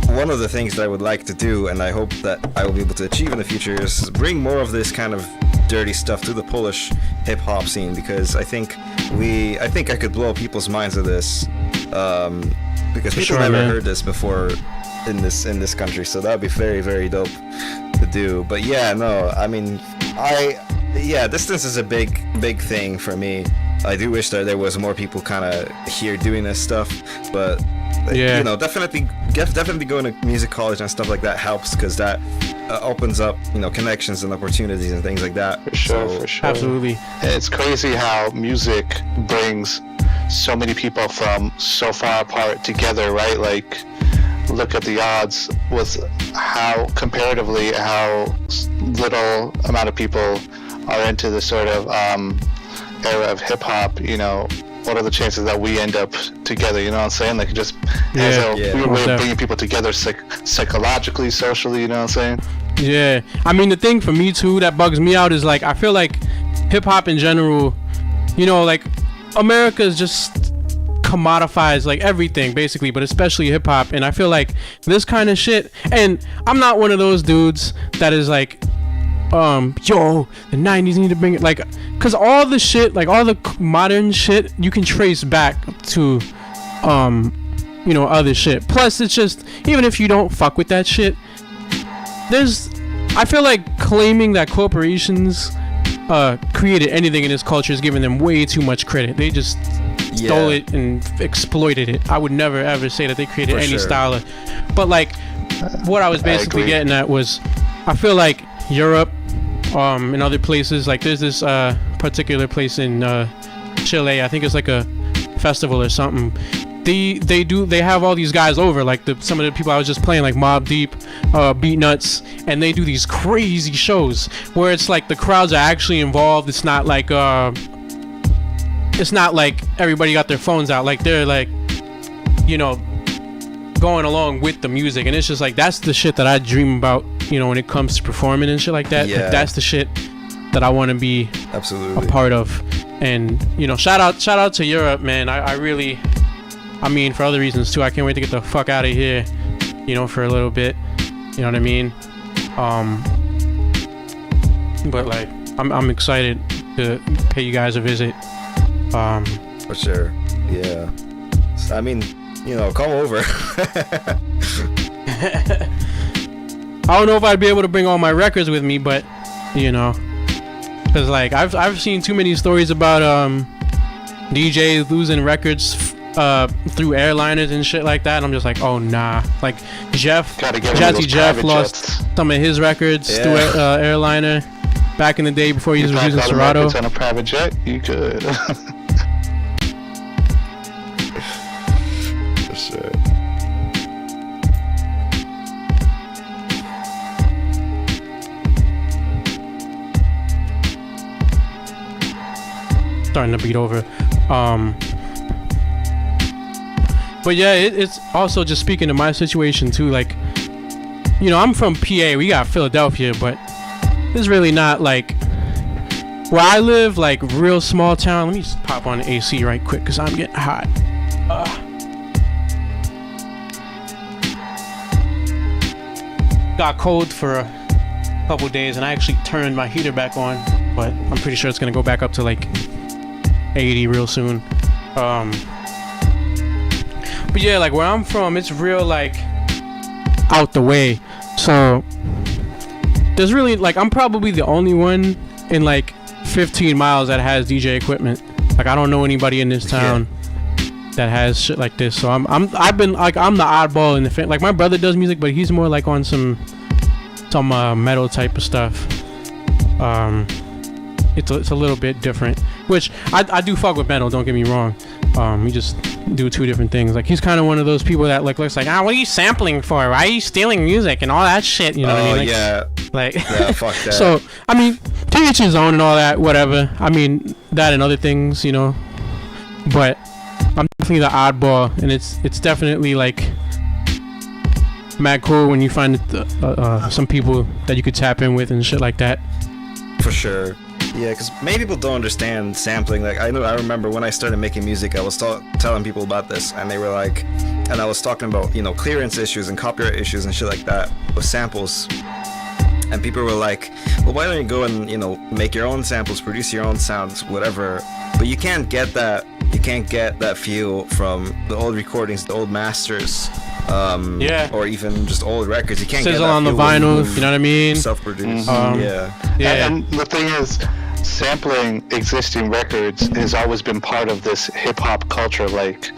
one of the things that I would like to do, and I hope that I will be able to achieve in the future, is bring more of this kind of dirty stuff to the Polish hip-hop scene, because I think I could blow people's minds with this, because people never heard this before in this country, so that would be very, very dope to do. But yeah, no, I mean, distance is a big thing for me. I do wish that there was more people kind of here doing this stuff, but you know, definitely going to music college and stuff like that helps, because that opens up, you know, connections and opportunities and things like that. For sure. Absolutely. It's crazy how music brings so many people from so far apart together, right? Like, look at the odds with how comparatively how little amount of people are into the sort of era of hip hop. You know, what are the chances that we end up together? You know what I'm saying? Like, just as a weird way of bringing people together psychologically, socially. You know what I'm saying? Yeah, I mean, the thing for me too that bugs me out is, like, I feel like hip hop in general, you know, like, America is just commodifies like everything basically, but especially hip hop, and I feel like this kind of shit, and I'm not one of those dudes that is like, yo, the 90s need to bring it, like, cause all the shit, like all the modern shit, you can trace back to, you know, other shit. Plus, it's just, even if you don't fuck with that shit, I feel like claiming that corporations created anything in this culture is giving them way too much credit. They just stole it and exploited it. I would never ever say that they created any style but like, what I was basically getting at was, I feel like Europe, and other places, like there's this particular place in Chile, I think it's like a festival or something. They have all these guys over, like some of the people I was just playing, like Mobb Deep, Beatnuts, and they do these crazy shows where it's like the crowds are actually involved. It's not like everybody got their phones out, like they're like, you know, going along with the music, and it's just like, that's the shit that I dream about, you know, when it comes to performing and shit like that. Like, that's the shit that I want to be a part of. And, you know, shout out to Europe, man. I really, I mean, for other reasons too, I can't wait to get the fuck out of here, you know, for a little bit, you know what I mean? But like, I'm excited to pay you guys a visit. For sure, yeah. I mean, you know, come over. I don't know if I'd be able to bring all my records with me, but, you know, because like I've seen too many stories about DJs losing records through airliners and shit like that, and I'm just like, oh nah. Like Jazzy Jeff lost some of his records through airliner back in the day before he was using Serato. On a private jet, you could. For sure. Starting to beat over. But yeah, it's also just speaking to my situation too, like, you know, I'm from PA, we got Philadelphia, but it's really not like where I live, like real small town. Let me just pop on the AC right quick because I'm getting hot. Got cold for a couple days and I actually turned my heater back on, but I'm pretty sure it's gonna go back up to like 80 real soon. But yeah, like where I'm from, it's real like out the way. So there's really like, I'm probably the only one in like 15 miles that has DJ equipment. Like I don't know anybody in this town that has shit like this. So I've been like, I'm the oddball in the family. Like my brother does music, but he's more like on some metal type of stuff. It's a little bit different, which I do fuck with metal, don't get me wrong. We just do two different things. Like he's kind of one of those people that like looks like, what are you sampling for? Why are you stealing music and all that shit? You know what I mean? Like, yeah, fuck that. So I mean, to each his own and all that, whatever. I mean, that and other things, you know. But I'm definitely the oddball, and it's definitely like mad cool when you find some people that you could tap in with and shit like that. For sure. Yeah, because many people don't understand sampling. Like, I remember when I started making music, I was telling people about this, and they were like, and I was talking about, you know, clearance issues and copyright issues and shit like that with samples. And people were like, well, why don't you go and, you know, make your own samples, produce your own sounds, whatever. But you can't get that feel from the old recordings, the old masters. Or even just old records. You can't Sizzle get that on the feel when vinyl, you you know what I mean? Self-produced. Yeah. And the thing is, sampling existing records has always been part of this hip-hop culture. Like,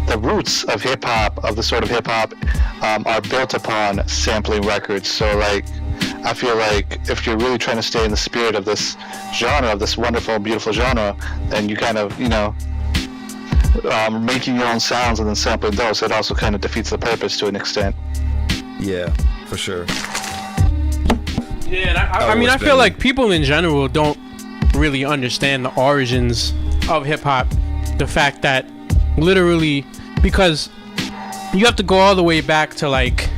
the roots of hip-hop, of the sort of hip-hop, are built upon sampling records. So, like, I feel like if you're really trying to stay in the spirit of this genre, of this wonderful, beautiful genre, then you kind of, you know, making your own sounds and then sampling those, it also kind of defeats the purpose to an extent. Yeah, for sure. Yeah, and I mean, I feel like people in general don't really understand the origins of hip-hop. The fact that literally, because you have to go all the way back to like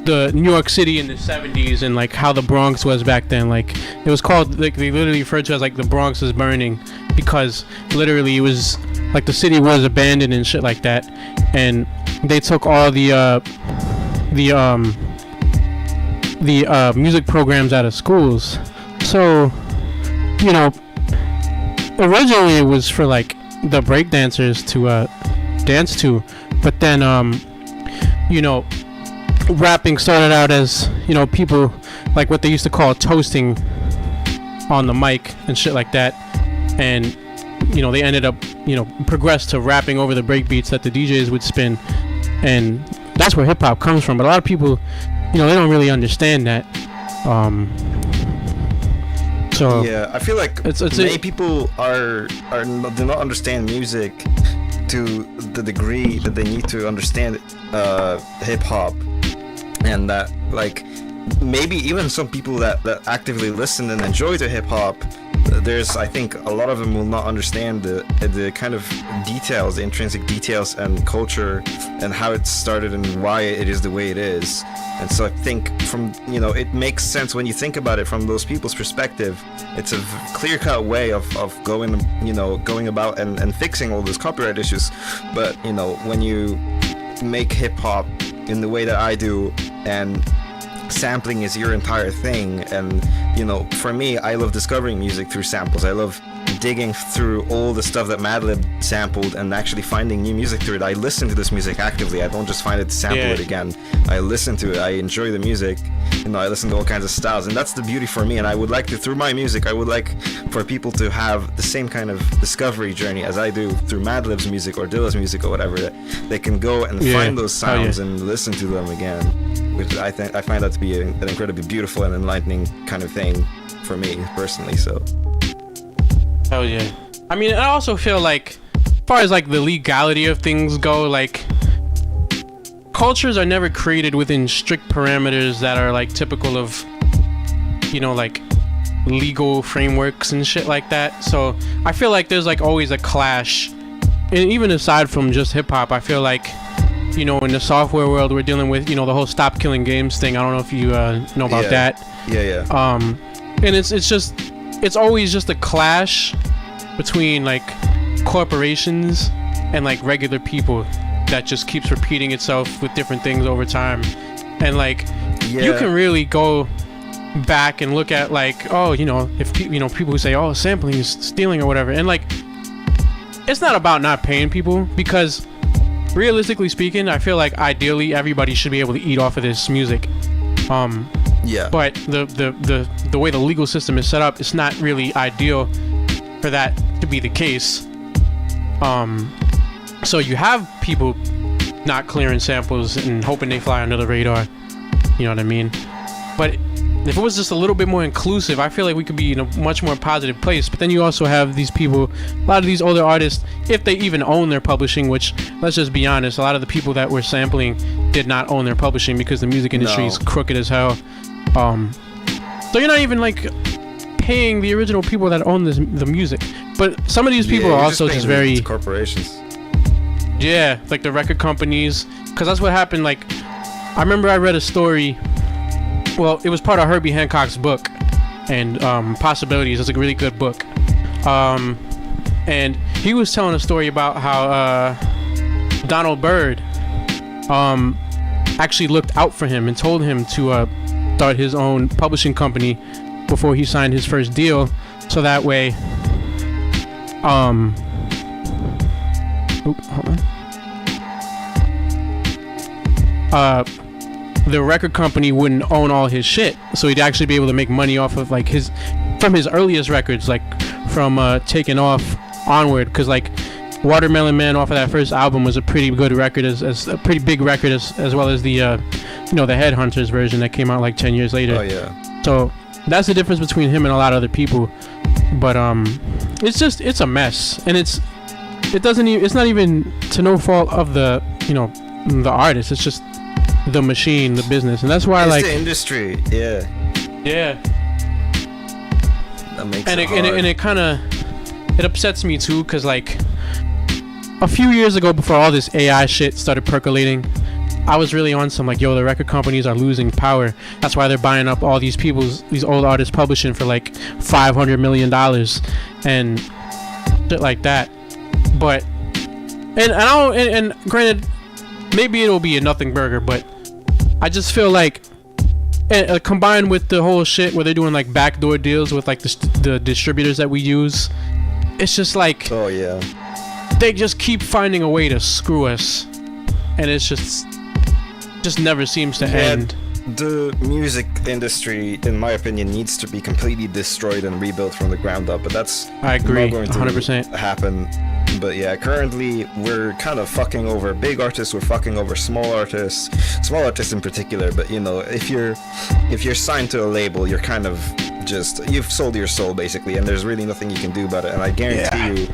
the New York City in the 70s and like how the Bronx was back then. Like, it was called, like, they literally referred to it as like the Bronx is burning, because literally it was like the city was abandoned and shit like that, and they took all the music programs out of schools. So, you know, originally it was for like the breakdancers to dance to, but then you know, rapping started out as, you know, people like what they used to call toasting on the mic and shit like that, and you know, they ended up, you know, progressed to rapping over the break beats that the DJs would spin, and that's where hip-hop comes from. But a lot of people, you know, they don't really understand that. So yeah, I feel like many people do not understand music to the degree that they need to understand hip-hop, and that, like, maybe even some people that actively listen and enjoy the hip-hop, I think a lot of them will not understand the kind of details, the intrinsic details and culture and how it started and why it is the way it is. And so I think from, you know, it makes sense when you think about it from those people's perspective. It's a clear-cut way of going about and fixing all those copyright issues. But, you know, when you make hip-hop in the way that I do, and sampling is your entire thing, and, you know, for me, I love discovering music through samples. I love digging through all the stuff that Madlib sampled and actually finding new music through it. I listen to this music actively. I don't just find it to sample it again. I listen to it. I enjoy the music. You know, I listen to all kinds of styles, and that's the beauty for me. And I would like to, through my music, I would like for people to have the same kind of discovery journey as I do through Madlib's music or Dilla's music or whatever. That they can go and find those sounds and listen to them again, which I find that to be an incredibly beautiful and enlightening kind of thing for me personally. So. Hell yeah. I mean, I also feel like, as far as like the legality of things go, like, cultures are never created within strict parameters that are like typical of, you know, like legal frameworks and shit like that. So I feel like there's like always a clash. And even aside from just hip hop, I feel like, you know, in the software world, we're dealing with, you know, the whole stop killing games thing. I don't know if you know about that. Yeah. And it's always just a clash between like corporations and like regular people that just keeps repeating itself with different things over time. And like, you can really go back and look at like, oh, you know, if people who say, oh, sampling is stealing or whatever, and like, it's not about not paying people, because realistically speaking, I feel like ideally everybody should be able to eat off of this music. But the way the legal system is set up, it's not really ideal for that to be the case. So you have people not clearing samples and hoping they fly under the radar. You know what I mean? But if it was just a little bit more inclusive, I feel like we could be in a much more positive place. But then you also have these people, a lot of these older artists, if they even own their publishing, which, let's just be honest, a lot of the people that were sampling did not own their publishing because the music industry is crooked as hell. So you're not even like paying the original people that own the music. But some of these people are also just very corporations. Yeah, like the record companies, because that's what happened. Like I remember I read a story. Well, it was part of Herbie Hancock's book, and Possibilities. It's a really good book. And he was telling a story about how Donald Byrd actually looked out for him and told him to start his own publishing company before he signed his first deal, so that way the record company wouldn't own all his shit, so he'd actually be able to make money off of like his earliest records, like from Taking Off onward, because like Watermelon Man off of that first album was a pretty good record, as a pretty big record, as well as the the Headhunters version that came out like 10 years later. Oh yeah. So that's the difference between him and a lot of other people. But it's a mess, and it's not even to no fault of the the artist. It's just the machine, the business, and that's why it's the industry. Yeah. That makes it hard. And it kind of upsets me too, because like a few years ago, before all this AI shit started percolating, I was really on some like, yo, the record companies are losing power. That's why they're buying up all these old artists publishing for like $500 million and shit like that. But and granted, maybe it'll be a nothing burger, but I just feel like combined with the whole shit where they're doing like backdoor deals with like the distributors that we use, it's just like, oh yeah, they just keep finding a way to screw us, and it's just never seems to end. The music industry, in my opinion, needs to be completely destroyed and rebuilt from the ground up, but that's I agree, not going to 100% happen. But yeah, currently we're kind of fucking over big artists, we're fucking over small artists in particular. But if you're signed to a label, you're kind of you've sold your soul basically, and there's really nothing you can do about it. And I guarantee you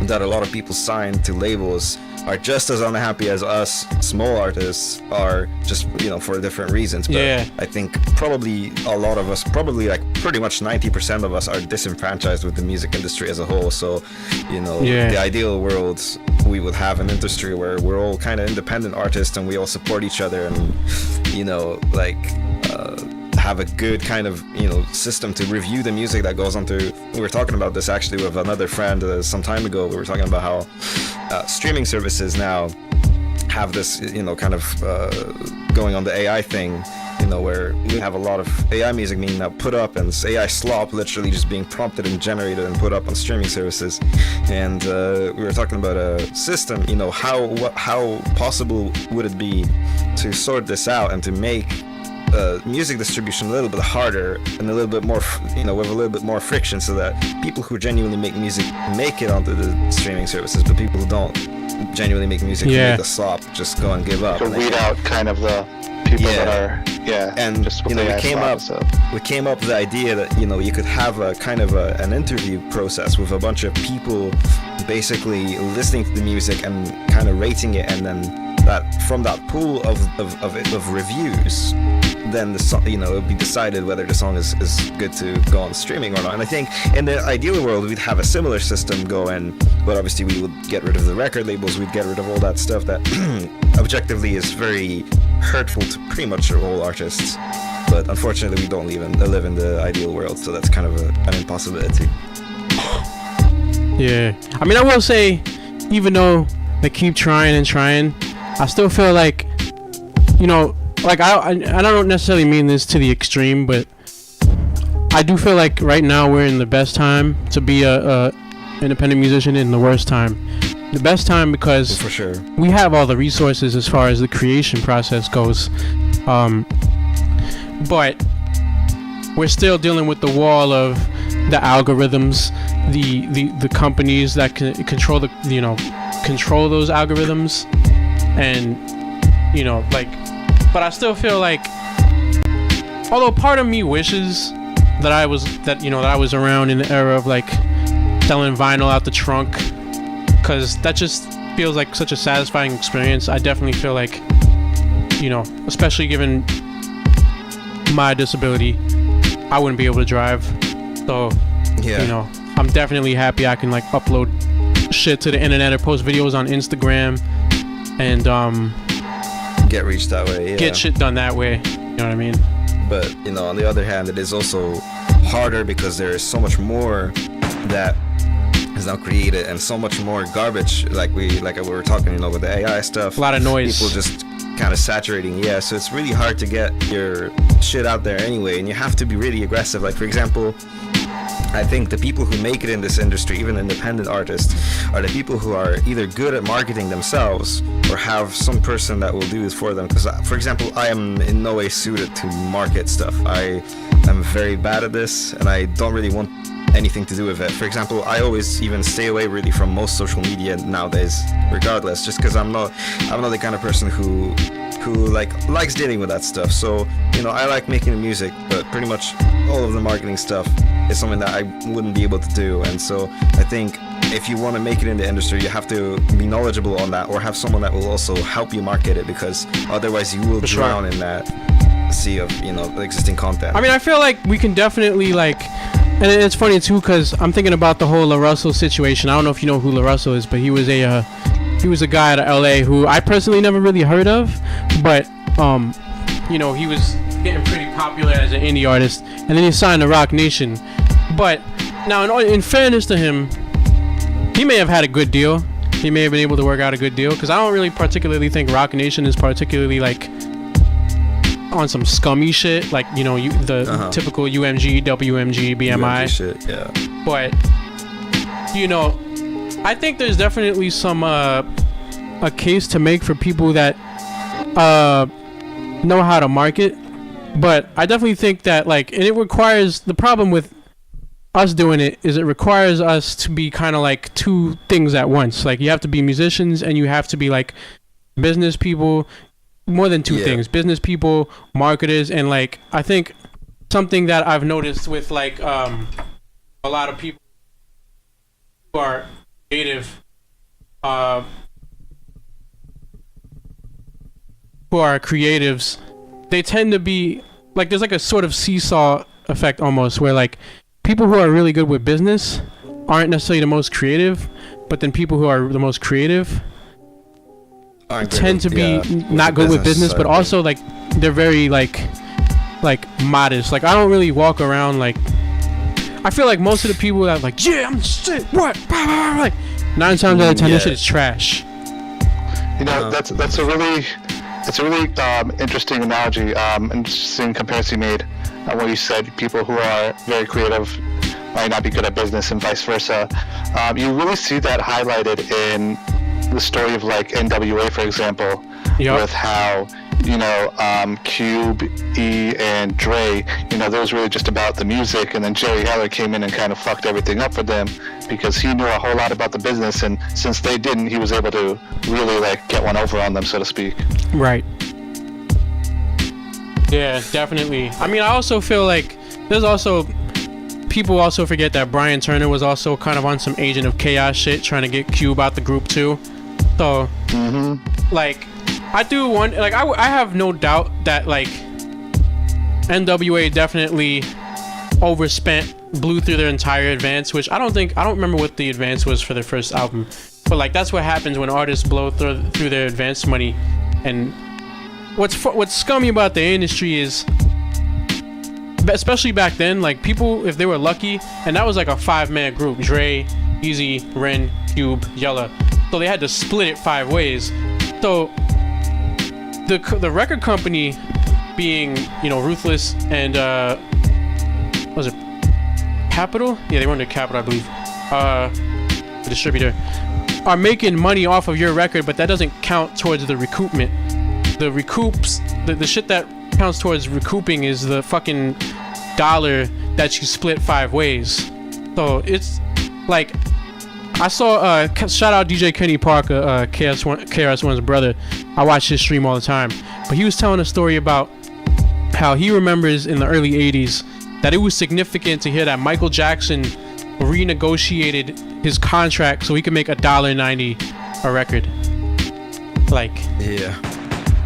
that a lot of people signed to labels are just as unhappy as us small artists are, just for different reasons. But I think probably a lot of us, probably like pretty much 90% of us, are disenfranchised with the music industry as a whole. So the ideal world, we would have an industry where we're all kind of independent artists and we all support each other, and have a good kind of system to review the music that goes on to. We were talking about this actually with another friend some time ago. We were talking about how streaming services now have this kind of going on the AI thing, where we have a lot of AI music being now put up, and it's AI slop literally just being prompted and generated and put up on streaming services. And we were talking about a system, how possible would it be to sort this out and to make music distribution a little bit harder and a little bit more, with a little bit more friction, so that people who genuinely make music make it onto the streaming services, but people who don't genuinely make music who make the slop just go and give up. To weed out kind of the people that are, and just we came up with the idea that you could have a kind of an interview process with a bunch of people basically listening to the music and kind of rating it, and then that from that pool of reviews, then the song, it would be decided whether the song is good to go on streaming or not. And I think in the ideal world we'd have a similar system going, but obviously we would get rid of the record labels, we'd get rid of all that stuff that objectively is very hurtful to pretty much all artists. But unfortunately we don't live in the ideal world, so that's kind of an impossibility. Yeah, I mean, I will say, even though they keep trying and trying, I still feel like, like I don't necessarily mean this to the extreme, but I do feel like right now we're in the best time to be a independent musician, and the worst time. The best time because for sure we have all the resources as far as the creation process goes, but we're still dealing with the wall of the algorithms, the companies that can control control those algorithms, and but I still feel like, although part of me wishes that I was around in the era of like selling vinyl out the trunk, because that just feels like such a satisfying experience. I definitely feel like, especially given my disability, I wouldn't be able to drive, so I'm definitely happy I can like upload shit to the internet or post videos on Instagram, and get reached that way. Yeah. Get shit done that way. You know what I mean? But on the other hand, it is also harder because there is so much more that is now created and so much more garbage. Like we were talking, with the AI stuff. A lot of noise. People just kind of saturating. Yeah, so it's really hard to get your shit out there anyway, and you have to be really aggressive. Like for example, I think the people who make it in this industry, even independent artists, are the people who are either good at marketing themselves or have some person that will do it for them. Because, for example, I am in no way suited to market stuff. I am very bad at this, and I don't really want anything to do with it. For example, I always even stay away really from most social media nowadays, regardless, just because I'm not the kind of person who likes dealing with that stuff. So I like making the music, but pretty much all of the marketing stuff is something that I wouldn't be able to do. And so I think if you want to make it in the industry, you have to be knowledgeable on that, or have someone that will also help you market it, because otherwise you will drown in that sea of existing content. I mean, I feel like we can definitely and it's funny too, because I'm thinking about the whole La Russell situation. I don't know if you know who La Russell is, but he was a guy out of LA who I personally never really heard of, but he was getting pretty popular as an indie artist, and then he signed to Rock Nation. But now, in fairness to him, he may have had a good deal. He may have been able to work out a good deal, because I don't really particularly think Rock Nation is particularly on some scummy shit, the typical UMG, WMG, BMI shit. Yeah. But I think there's definitely some a case to make for people that know how to market. But I definitely think that and it requires, the problem with us doing it is it requires us to be kind of two things at once. You have to be musicians and you have to be business people. More than two things: business people, marketers, and I think something that I've noticed with a lot of people who are creative, who are creatives, they tend to be there's a sort of seesaw effect almost, where people who are really good with business aren't necessarily the most creative, but then people who are the most creative tend to be not good with business, but also they're very modest. I don't really walk around I feel like most of the people that I'm shit, what, 9 times out of 10 this shit is trash. That's a really interesting analogy, interesting comparison you made, what you said, people who are very creative might not be good at business and vice versa. You really see that highlighted in the story of NWA, for example, with how Cube, E, and Dre, that was really just about the music, and then Jerry Heller came in and kind of fucked everything up for them because he knew a whole lot about the business, and since they didn't, he was able to really get one over on them, so to speak. Right. Yeah, definitely. I mean, I also feel there's also people also forget that Brian Turner was also kind of on some Agent of Chaos shit, trying to get Cube out the group too. So, I do want, I have no doubt that NWA definitely overspent, blew through their entire advance, which I don't remember what the advance was for their first album, but that's what happens when artists blow through their advance money. And what's scummy about the industry is, especially back then, people, if they were lucky, and that was a 5-man group: Dre, Easy, Ren, Cube, Yella. So they had to split it 5 ways. So the record company, being Ruthless and was it Capitol? Yeah, they were under Capitol, I believe. The distributor are making money off of your record, but that doesn't count towards the recoupment. The shit that counts towards recouping is the fucking dollar that you split 5 ways. So it's I saw shout out DJ Kenny Parker, KRS-One's brother. I watch his stream all the time, but he was telling a story about how he remembers in the early 80s that it was significant to hear that Michael Jackson renegotiated his contract so he could make $1.90 a record.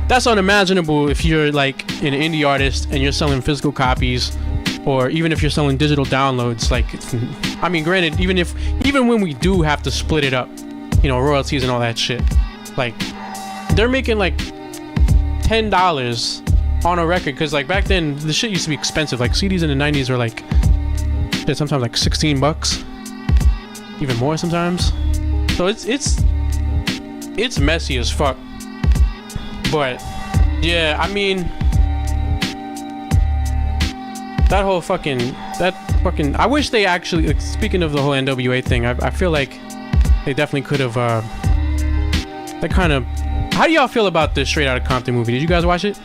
That's unimaginable if you're an indie artist and you're selling physical copies, or even if you're selling digital downloads. I mean, granted, even when we do have to split it up, royalties and all that shit, they're making $10 on a record, because like back then the shit used to be expensive. Like CDs in the 90s were like shit, sometimes like $16, even more sometimes. So it's messy as fuck. But yeah, I mean, that fucking I wish they actually, like, speaking of the whole NWA thing, I feel like they definitely could have that kind of. How do y'all feel about this Straight Outta Compton movie? Did you guys watch it?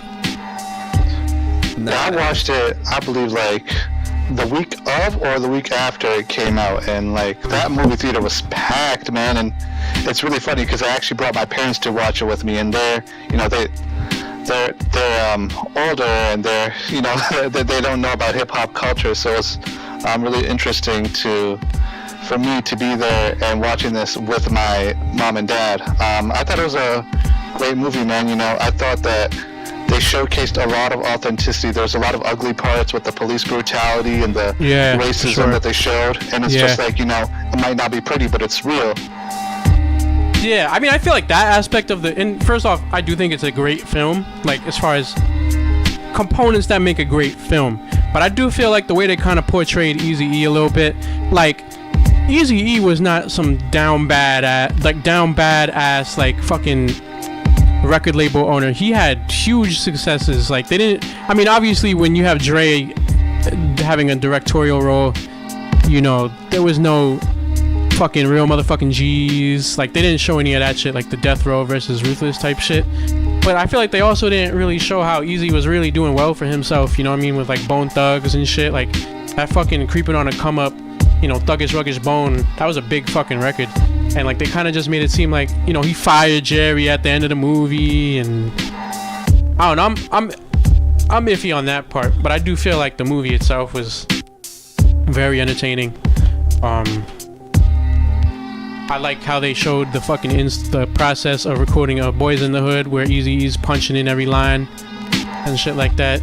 No, I watched it, I believe, like the week of or the week after it came out, and like that movie theater was packed, man. And it's really funny because I actually brought my parents to watch it with me, and they're older, and they're, you know, they don't know about hip hop culture, so it's really interesting for me to be there and watching this with my mom and dad. I thought it was a great movie, man. You know, I thought that they showcased a lot of authenticity. There's a lot of ugly parts with the police brutality and the racism that they showed, and it's just like, you know, it might not be pretty, but it's real. Yeah, I mean, I feel like that aspect of and first off, I do think it's a great film, like as far as components that make a great film. But I do feel like the way they kind of portrayed Eazy-E a little bit, like Eazy-E was not some down bad ass like fucking record label owner. He had huge successes. Like they didn't. I mean, obviously, when you have Dre having a directorial role, you know, there was no fucking real motherfucking G's. Like they didn't show any of that shit, like the Death Row versus Ruthless type shit. But I feel like they also didn't really show how Eazy was really doing well for himself. You know what I mean? With like Bone Thugs and shit. Like that fucking Creeping on a Come Up, you know, Thuggish Ruggish Bone. That was a big fucking record. And like they kind of just made it seem like, you know, he fired Jerry at the end of the movie, and I don't know. I'm iffy on that part, but I do feel like the movie itself was very entertaining. I like how they showed the fucking the process of recording Boys in the Hood, where Eazy-E's punching in every line and shit like that.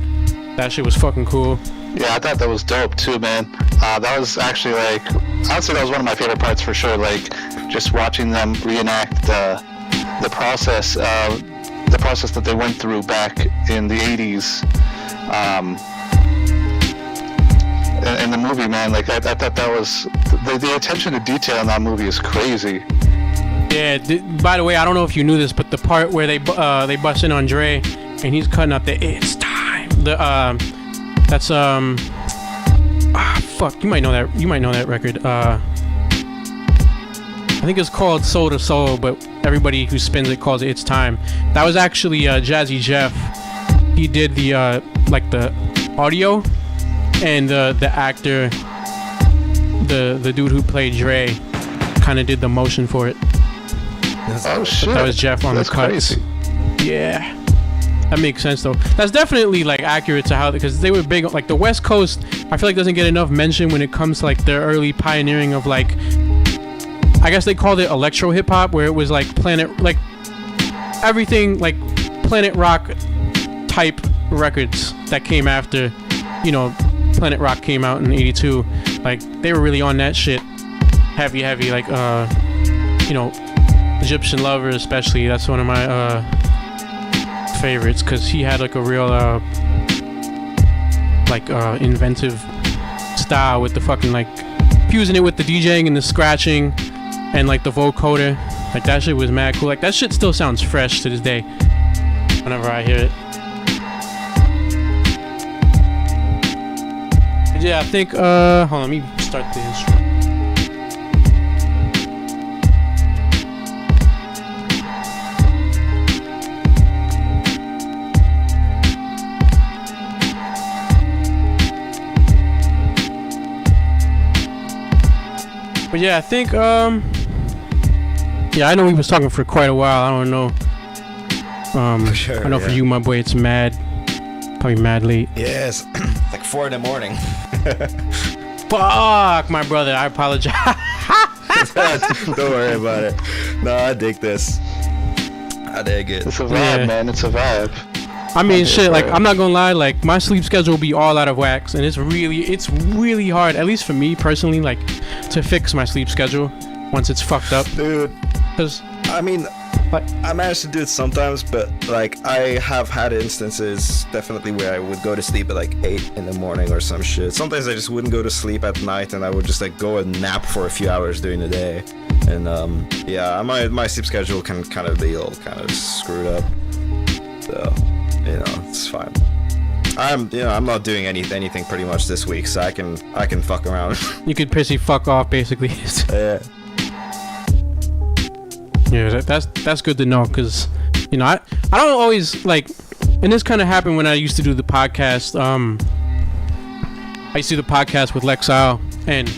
That shit was fucking cool. Yeah, I thought that was dope too, man. That was actually like, I would say that was one of my favorite parts for sure. Like just watching them reenact the process that they went through back in the 80s. In the movie, man, like I thought that was the attention to detail in that movie is crazy. Yeah. By the way, I don't know if you knew this, but the part where they bust in on Dre and he's cutting up the "It's time." That's fuck. You might know that. You might know that record. I think it's called Soul to Soul, but everybody who spins it calls it "It's Time." That was actually Jazzy Jeff. He did the like the audio. And the actor, the dude who played Dre, kind of did the motion for it. Oh shit! That was Jeff on the cuts. Crazy. Yeah, that makes sense though. That's definitely like accurate to how, because they were big. Like the West Coast, I feel like doesn't get enough mention when it comes to like their early pioneering of like, I guess they called it electro hip hop, where it was like like everything like Planet Rock type records that came after, you know. Planet Rock came out in '82. Like they were really on that shit, heavy, like you know, Egyptian Lover especially. That's one of my favorites, because he had like a real like inventive style with the fucking like fusing it with the DJing and the scratching and like the vocoder. Like that shit was mad cool. Like that shit still sounds fresh to this day whenever I hear it. Yeah, I think, hold on, let me start the instrument. But yeah, I think, yeah, I know we was talking for quite a while, I don't know. For sure, I know for you, my boy, it's probably mad late. Yes, like 4 a.m. Fuck, my brother, I apologize. Don't worry about it. No, I dig this. I dig it. It's a vibe, man. It's a vibe. I mean, shit, like, I'm not gonna lie, like, my sleep schedule will be all out of wax, and it's really hard, at least for me personally, like, to fix my sleep schedule once it's fucked up. Dude, cause I mean, I managed to do it sometimes, but like I have had instances definitely where I would go to sleep at like 8 in the morning or some shit. Sometimes I just wouldn't go to sleep at night, and I would just like go and nap for a few hours during the day. And yeah, my sleep schedule can kind of be all kind of screwed up. So, you know, it's fine. I'm not doing anything pretty much this week, so I can fuck around. You could basically fuck off, basically. Yeah. Yeah, that's good to know, because, you know, I don't always like, and this kind of happened when I used to do the podcast. I used to do the podcast with Lexile, and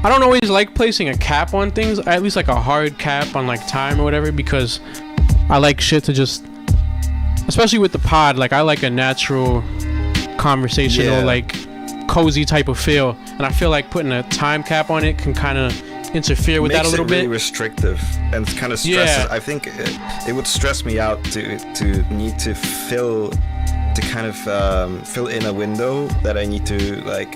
I don't always like placing a cap on things, at least like a hard cap on like time or whatever, because I like shit to just, especially with the pod, like I like a natural conversational, like cozy type of feel, and I feel like putting a time cap on it can kind of interfere with that a little bit. Really bit restrictive and kind of stresses. I think it would stress me out to need to fill in a window that I need to like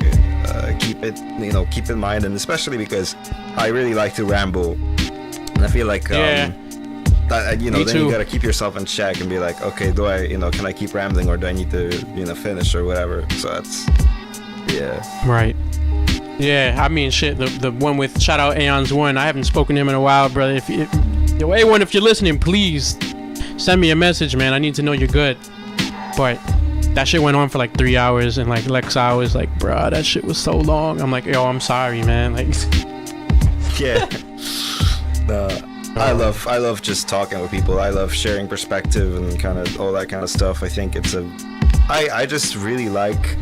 keep in mind, and especially because I really like to ramble, and I feel like that, then you gotta keep yourself in check and be like, okay, can I keep rambling, or do I need to finish or whatever? So that's right. Yeah, I mean, shit, the one with, shout out Aeon's One, I haven't spoken to him in a while, brother. If A1, if you're listening, please send me a message, man. I need to know you're good. But that shit went on for like 3 hours, and like Lexile was like, bruh, that shit was so long. I'm like, yo, I'm sorry, man. Like, yeah. I love just talking with people. I love sharing perspective and kind of all that kind of stuff. I think I just really like,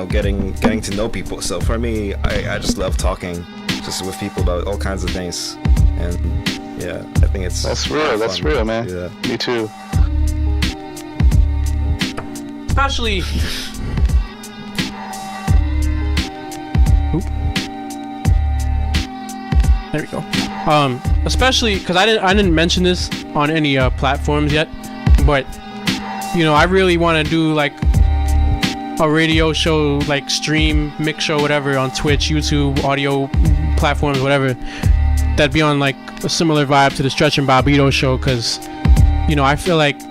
getting to know people. So for me, I just love talking just with people about all kinds of things. And yeah, I think that's real, man. Yeah. Me too. Especially there we go. Especially because I didn't mention this on any platforms yet, but I really want to do like a radio show, like stream, mix show, whatever, on Twitch, YouTube, audio platforms, whatever, that'd be on like a similar vibe to the Stretch and Bobbito show, because I feel like,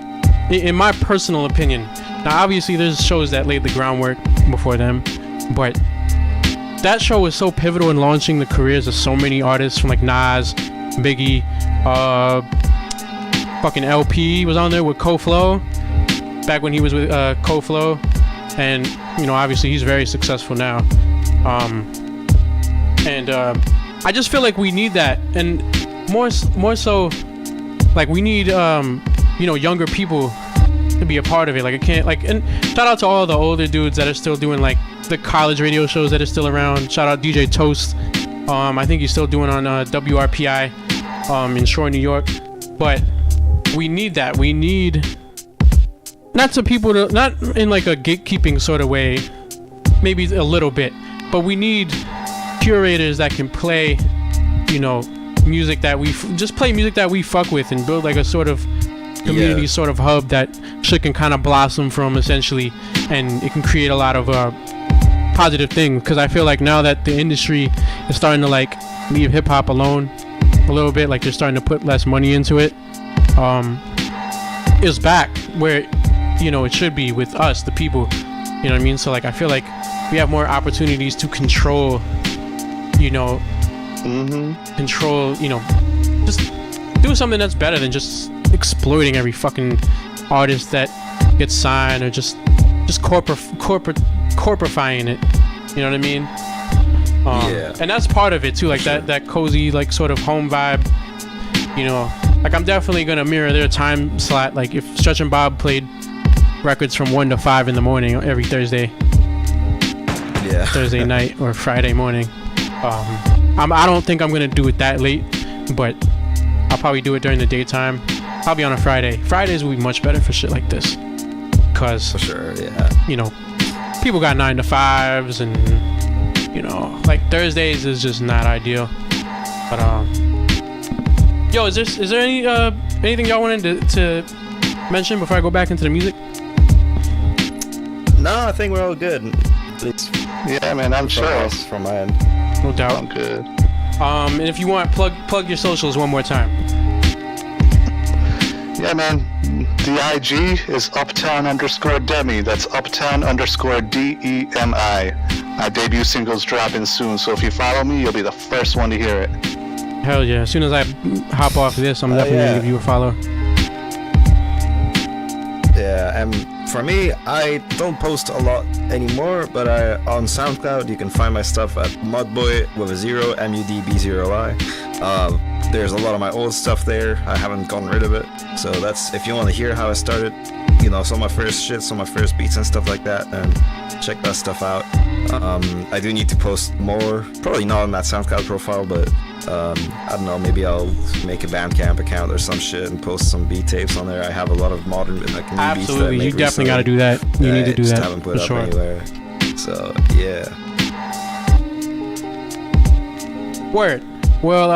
in my personal opinion, now obviously there's shows that laid the groundwork before them, but that show was so pivotal in launching the careers of so many artists, from like Nas, Biggie, fucking LP was on there with Koflo back when he was with Koflo, and obviously he's very successful now, and I just feel like we need that, and more so like we need younger people to be a part of it. Like, I can't, like, and shout out to all the older dudes that are still doing like the college radio shows that are still around. Shout out DJ Toast. I think he's still doing on WRPI in Shore, New York. But we need that. We need not in like a gatekeeping sort of way, maybe a little bit, but we need curators that can play, music that play music that we fuck with, and build like a sort of community sort of hub that shit can kind of blossom from, essentially, and it can create a lot of positive things. Because I feel like now that the industry is starting to like leave hip hop alone a little bit, like they're starting to put less money into it, is back where it should be with us, the people. You know what I mean? So like I feel like we have more opportunities to control, just do something that's better than just exploiting every fucking artist that gets signed, or just corporifying it. You know what I mean? And that's part of it too, like that cozy, like sort of home vibe. Like I'm definitely gonna mirror their time slot. Like if Stretch and Bob played records from 1 to 5 in the morning every Thursday night or Friday morning. I don't think I'm gonna do it that late, but I'll probably do it during the daytime. Probably on a Friday. Fridays will be much better for shit like this, cause for sure, people got 9 to 5s, and like Thursdays is just not ideal. But yo, is there anything y'all wanted to mention before I go back into the music? No, I think we're all good. Yeah, man, I'm sure. From my end. No doubt. I'm good. And if you want, plug your socials one more time. Yeah, man. The IG is uptown_Demi. That's uptown_DEMI. My debut single's dropping soon, so if you follow me, you'll be the first one to hear it. Hell yeah. As soon as I hop off this, I'm definitely going to give you a follow. Yeah, and for me, I don't post a lot anymore, but on SoundCloud, you can find my stuff at Mudboy with a 0, MUDB0I. There's a lot of my old stuff there. I haven't gotten rid of it. So that's, if you want to hear how I started, you know, some of my first shit, some of my first beats and stuff like that, and check that stuff out. I do need to post more, probably not on that SoundCloud profile, but I don't know, maybe I'll make a Bandcamp account or some shit and post some beat tapes on there. I have a lot of modern, like, new beats that I Absolutely, make you definitely got to do that. You need to do just that. haven't put for up sure. anywhere. So yeah. Word. Well,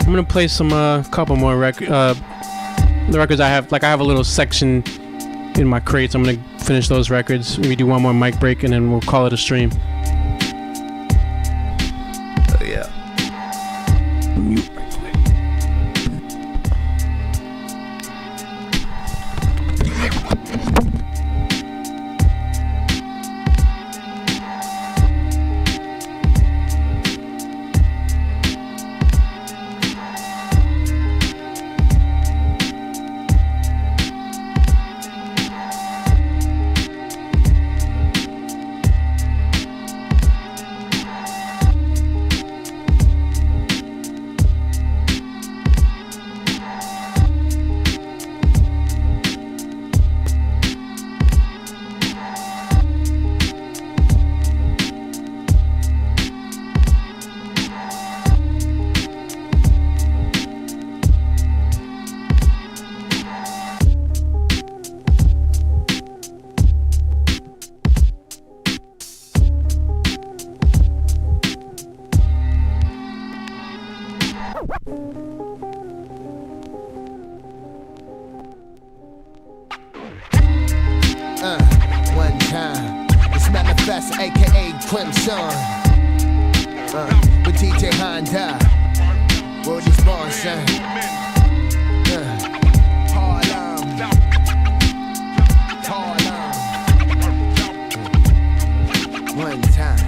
I'm gonna play some couple more the records I have. Like, I have a little section in my crates. I'm gonna finish those records. Maybe do one more mic break and then we'll call it a stream. Yeah. One time, it's Manifest, aka Crimson. With DJ Honda, World is born, son. Harlem. One time,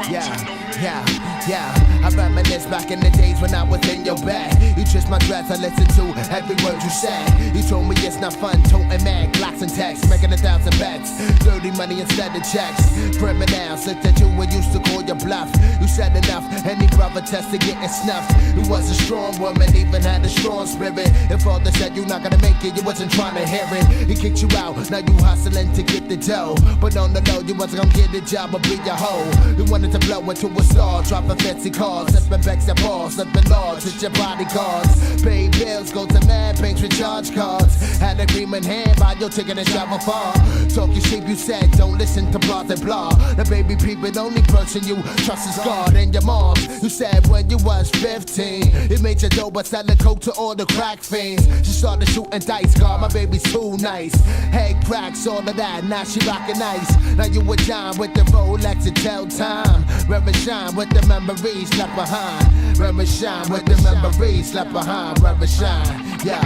yeah. I reminisce back in the days when I was in your bed. You kissed my dress, I listened to every word you said. You told me it's not fun, toting mad, Glocks and texts, making 1,000 bets. Dirty money instead of checks. Criminals looked at you and used to call your bluff. You said enough, any brother tested getting snuffed. You was a strong woman, even had a strong spirit. If father said you're not gonna make it, you wasn't trying to hear it. He kicked you out, now you hustling to get the dough. But on the low, you wasn't gonna get the job or be your hoe. You wanted to blow into a star, dropping fancy cars, slipping backs and balls, slipping large with your bodyguards. Pay bills, go to mad banks, recharge cards. Had agreement hand, buy your ticket and travel far. Talk your shape, you said, don't listen to blah and blah. The baby people, the only person you trust is God and your mom. You said when you was 15, it made your dough but selling coke to all the crack fiends. She started shooting dice, God, my baby's too nice. Head cracks, all of that, now she rockin' ice. Now you a dime with the Rolex and tell time. Reverend shine with the memories left behind. Reverend shine with the memories left behind. Reverend shine, yo,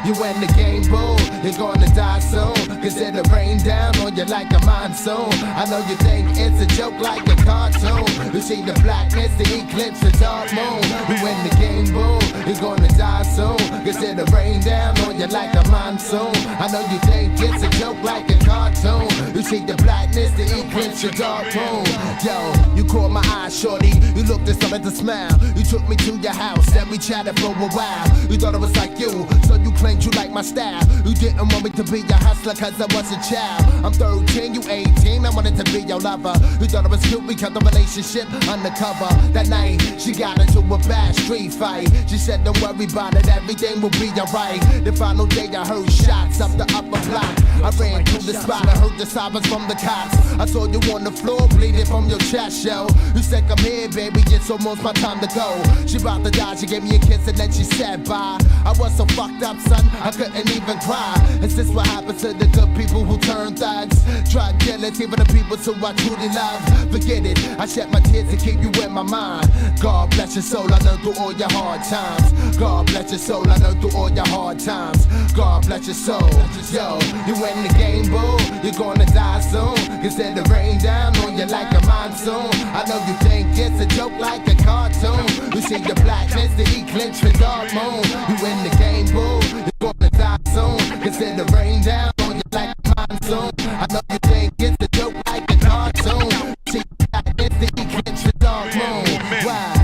you in the game, boo. You're gonna die soon, cause it'll rain down on you like a monsoon. I know you think it's a joke like a cartoon. You see the blackness, the eclipse, the dark moon. You in the game, boo. You're gonna die soon, cause it'll rain down on you like a monsoon. I know you think it's a joke like a cartoon. You see the blackness, the eclipse, the dark moon. Yo, you caught my eye, shorty. You looked at something to smile. You took me to your house and we chatted for a while. You thought it was like you, so you claimed you liked my style. You didn't want me to be your hustler cause I was a child. I'm 13, you 18, I wanted to be your lover. You thought it was cute, we kept the relationship undercover. That night, she got into a bad street fight. She said don't worry about it, everything will be alright. The final day I heard shots up the upper block. I ran through the spot, I heard the sirens from the cops. I saw you on the floor, bleeding from your chest, yo. You said, come here, baby, it's almost my time to go. She about to die, she gave me a kiss and then she said bye. I was so fucked up, son, I couldn't even cry. Is this what happens to the good people who turn thugs? Drug dealers, even the people who I truly love. Forget it, I shed my tears to keep you in my mind. God bless your soul, I know through all your hard times. God bless your soul, I know through all your hard times. God bless your soul. Yo, you in the game, boo, you're gonna die soon. Consider rain down on you like a monsoon. I know you think it's a joke like a cartoon. You see the blackness, the eclipse, the dark moon. You in the game, boo, you're gonna die soon. Consider rain down on you like a monsoon. I know you think it's a joke like a cartoon. See the blackness, the eclipse, the dark moon. Why?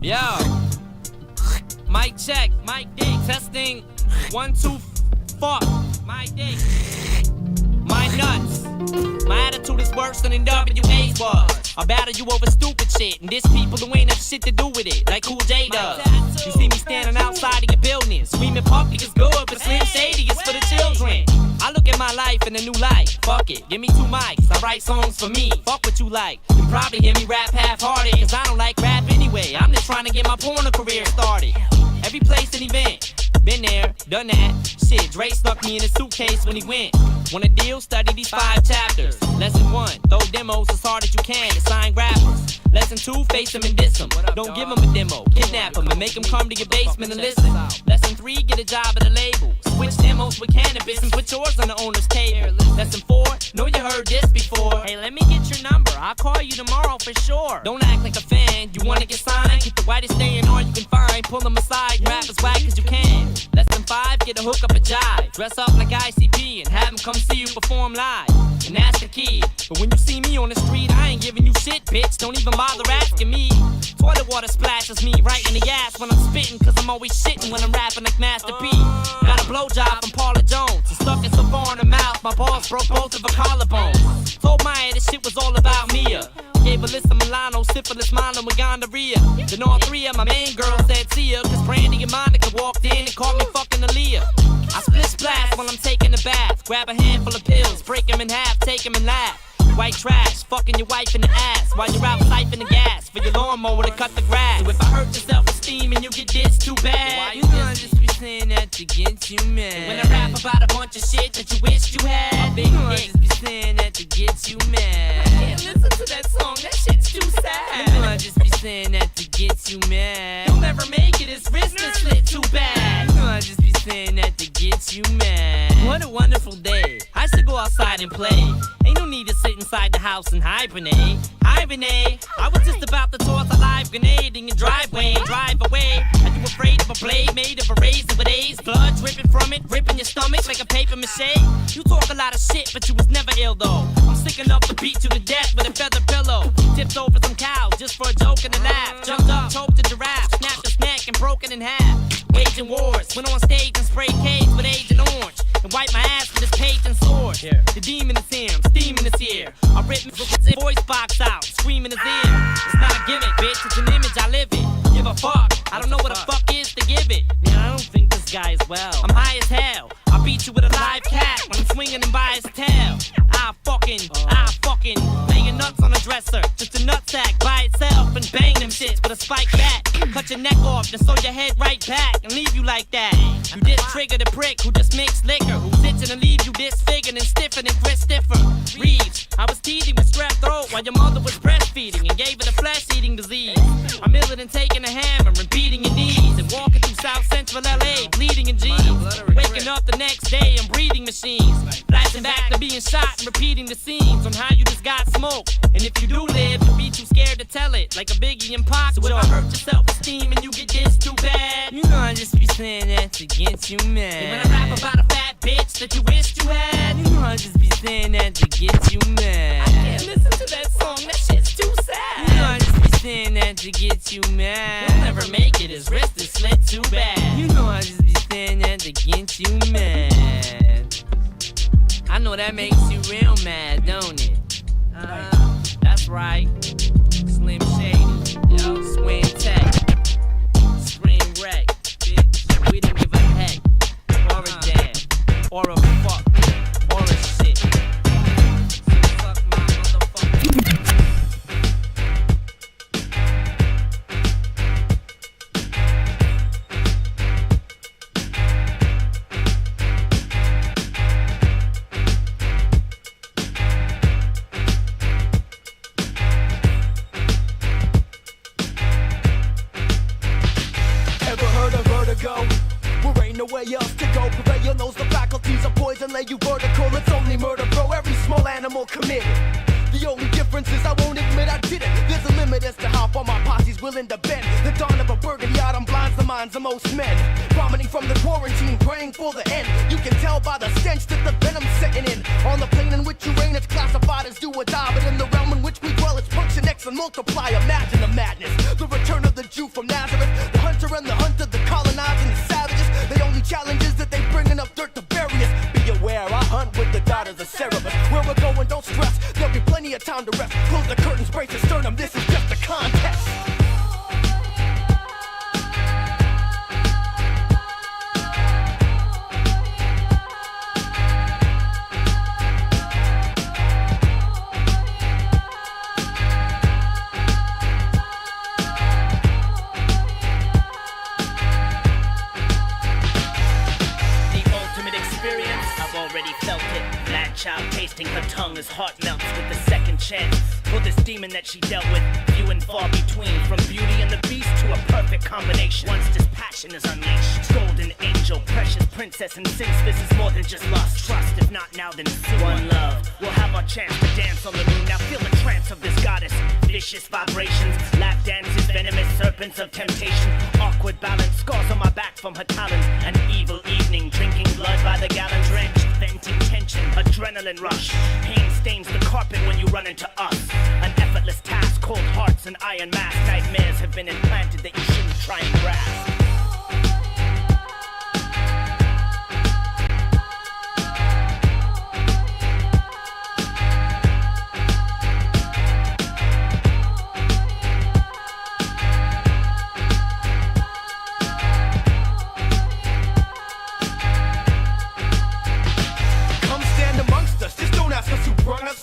Yo, mic check, mic dick, testing, 1, 2, 4, my dick, my nuts, my attitude is worse than NWA's was. I battle you over stupid shit, and this people who ain't have shit to do with it, like Cool J does. You see me standing outside of your building, screaming puppy is good, but Slim Shady is for the children. I look at my life in a new light. Fuck it, give me 2 mics, I write songs for me. Fuck what you like, you probably hear me rap half-hearted, cause I don't like rap anyway. I'm just trying to get my porno career started. Every place and event, been there, done that. Shit, Dre stuck me in a suitcase when he went. Want a deal? Study these 5 chapters. Lesson 1, throw demos as hard as you can to sign rappers. Lesson 2, face them and diss them. Don't give them a demo, kidnap them and make them come to your basement and listen. Lesson 3, get a job at a label. Switch demos with cannabis and put yours on the owner's table. Lesson 4, know you heard this before. Hey, let me get your number, I'll call you tomorrow for sure. Don't act like a fan, you wanna get signed? Get the whitest A&R you can find, pull them aside, rap as whack as you can. Lesson 5, get a hook up a jive. Dress up like ICP and have them come see you perform live. And that's the key. But when you see me on the street, I ain't giving you shit, bitch. Don't even bother asking me. Toilet water splashes me right in the ass when I'm spitting, cause I'm always shitting when I'm rapping like Master P. Got a blowjob from Paula Jones and stuck it so far in the mouth, my balls broke both of her collarbones. Told Maya this shit was all about Mia. Gave Alyssa Milano, syphilis, mono, and gonorrhea. Then all 3 of my main girls said see ya, cause Brandy and Monica walked in and caught me fucking Aaliyah. I split splash while I'm taking a bath. Grab a handful of pills, break them in half, take them and laugh. White trash, fucking your wife in the ass while you're out siphoning the gas for your lawnmower to cut the grass. So if I hurt your self-esteem and you get this too bad, why you gonna just be saying that to get you mad? When I rap about a bunch of shit that you wish you had, you gonna just be saying that to get you mad. I can't listen to that song, that shit's too sad. You gonna just be saying that to get you mad. You'll never make it, his wrist is slit too bad. You gonna just be saying that to get you mad. What a wonderful day, I should go outside and play. Ain't no need to sit inside the house and hibernate. Hibernate, I was just about to toss a live grenade in your driveway and drive away. Are you afraid of a blade made of a razor with A's? Blood dripping from it, ripping your stomach like a paper mache? You talk a lot of shit, but you was never ill though. I'm sick enough to beat you to death with a feather pillow. Tipped over some cows just for a joke and a laugh. Jumped up, choked a giraffe, snapped his neck and broke it in half. Waging wars, went on stage and sprayed cage with Agent Orange. And wiped my ass with his page and sword. The demon is here, I'm steaming is here. I ripped his voice box out, screaming his ear. It's not a gimmick, bitch, it's an image, I live it. Give a fuck, I don't know what a fuck is to give it. Man, I don't think this guy is well. I'm high as hell, I beat you with a live cat when I'm swinging him by his tail. I fucking lay your nuts on a dresser, just a nutsack by itself and bang them shits with a spike bat. Cut your neck off, then sew your head right back and leave you like that. I'm this trigger the prick who just makes liquor, who's itching to leave you disfigured and stiffer than Chris Stiffer. Reeves, I was teasing with strep throat while your mother was breastfeeding and gave her the flesh-eating disease. I'm iller than taking a hammer and beating your knees and walking through South Central LA, bleeding in jeans. Waking up the next day in breathing machines, flashing back to being shot and repeating the scenes on how you just got smoked. And if you do live, you'll be too scared to tell it, like a Biggie and Pac. So if I hurt your self-esteem and you get this too bad, you know I just be saying that to get you mad. And when I rap about a fat bitch that you wished you had, you know I just be saying that to get you mad. I can't listen to that song, that shit's too sad. You know I just be saying that to get you mad. He'll never make it, his wrist is slit too bad. You know I just be saying that to get you mad. I know that makes you real mad, don't it? That's nowhere else to go. Purveyor knows the faculties of poison lay you vertical. It's only murder, bro, every small animal committed. The only difference is I won't admit I did it. There's a limit as to how far my posse's willing to bend. The dawn of a burgundy autumn blinds the minds of most men. Vomiting from the quarantine, praying for the end. You can tell by the stench that the venom's setting in. On the plane in which you reign, it's classified as do or die. But in the realm in which we dwell, it's function X and multiply. Imagine the madness. The return of the Jew from Nazareth. The hunter and the hunter, the colonizing the savages. The only challenge is that they bringing up dirt to bury us. Be aware, I hunt with the daughters of Cerberus. Where we're going, don't stress. There'll be plenty of time to rest. Close the curtains, brace your sternum. This is just a contest. Child tasting her tongue as heart melts with the second chance for this demon that she dealt with, few and far between, from Beauty and the Beast to a perfect combination. Once this passion is unleashed, golden angel, precious princess, and since this is more than just lust, trust, if not now then soon. One love, we'll have our chance to dance on the moon. Now feel the trance of this goddess, vicious vibrations, lap dances, venomous serpents of temptation, awkward balance, scars on my back from her talons, an evil evening, drinking blood by the gallon, drenched, venting tension, adrenaline rush, pain stains the carpet when you run into us, an effortless task, cold hearts and iron mask, nightmares have been implanted that you shouldn't try and grasp.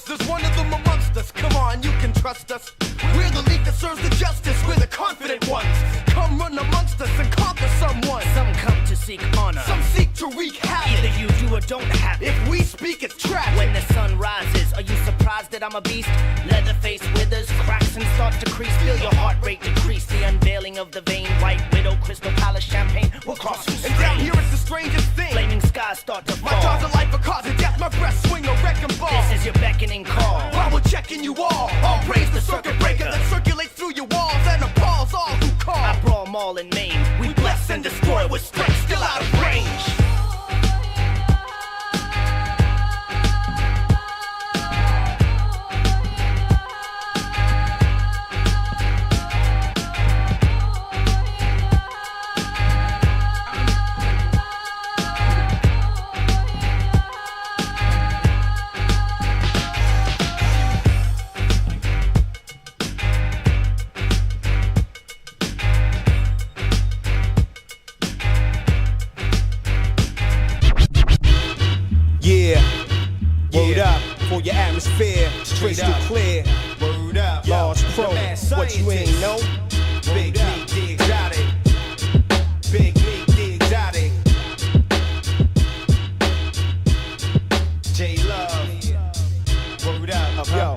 There's one of them amongst us. Come on, you can trust us. We're the league that serves the justice. We're the confident ones. Come run amongst us and conquer someone. Some come to seek honor. Some seek to wreak havoc. Either you do or don't have it. If we speak, it's tragic. When the sun rises, are you surprised that I'm a beast? Leatherface withers, cracks and starts to crease. Feel your heart rate decrease. The unveiling of the vein. White Widow, Crystal Palace, Champagne. We'll cross you straight. And down here it's the strangest thing. Flaming skies start to fall. My jaws are life, a cause of death. My breath swing a wrecking ball. This is your beckoning call. While we're checking you all praise the circuit breaker that circulates through your walls and appalls all who call. I brawl maul and maim. We bless and destroy with strength still out of range. For your atmosphere, crystal clear. Word up. Large Pro, what you ain't know? Big League, the exotic. Big League, the exotic. J Love. Word up. Yo.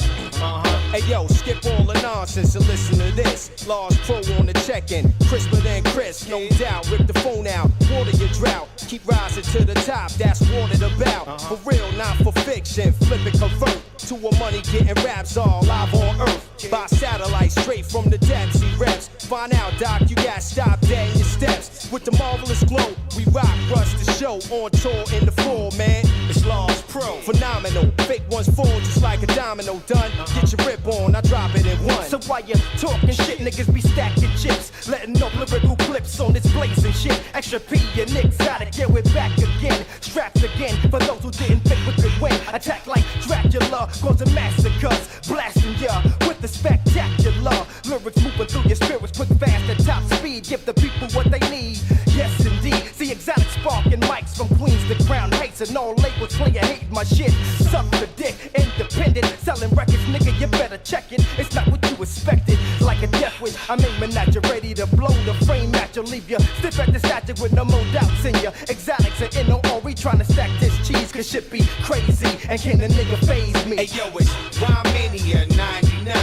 Hey yo, skip all the nonsense and listen to this. Large Pro on the check-in, crisper than Chris, no doubt. Rip the phone out, water your drought. Keep rising to the top, that's what it about. For real, not for fiction. Flip it, convert to a money getting raps all live on earth. By satellite, straight from the depths, he reps. Find out, Doc, you got stopped dead in your steps. With the marvelous glow, we rock, rush the show. On tour in the fall, man. It's Large Pro. Phenomenal, fake ones fall just like a domino. Done, get your rip on, I drop it in one. So while you talking shit, niggas be stacking chips. Letting up lyrical clips on this blazing shit. Extra P and Nick gotta get it back again. Strapped again for those who didn't think we could win. Attack like Dracula, causing massacres. Blasting ya with the spectacular. Lyrics moving through your spirits quick, fast, at top speed. Give the people what they need. Yes, indeed. See exotic sparking mics from Queens to Crown Heights. And all labels play and hate my shit. Suck the dick, independent. Selling records, nigga, you better check it. It's not what you expected. Like a death wish, I'm aiming at you, ready to blow the frame at you. Leave you stiff at the statue with no more doubts in you. Exotics and NOR, trying to stack this cheese. Cause shit be crazy. And can the nigga phase me? Hey yo, it's Rhymania 99.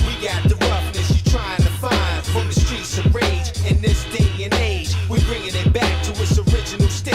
We got the roughness you trying to find from the streets of rage. In this day and age, we bringing it back to its original state.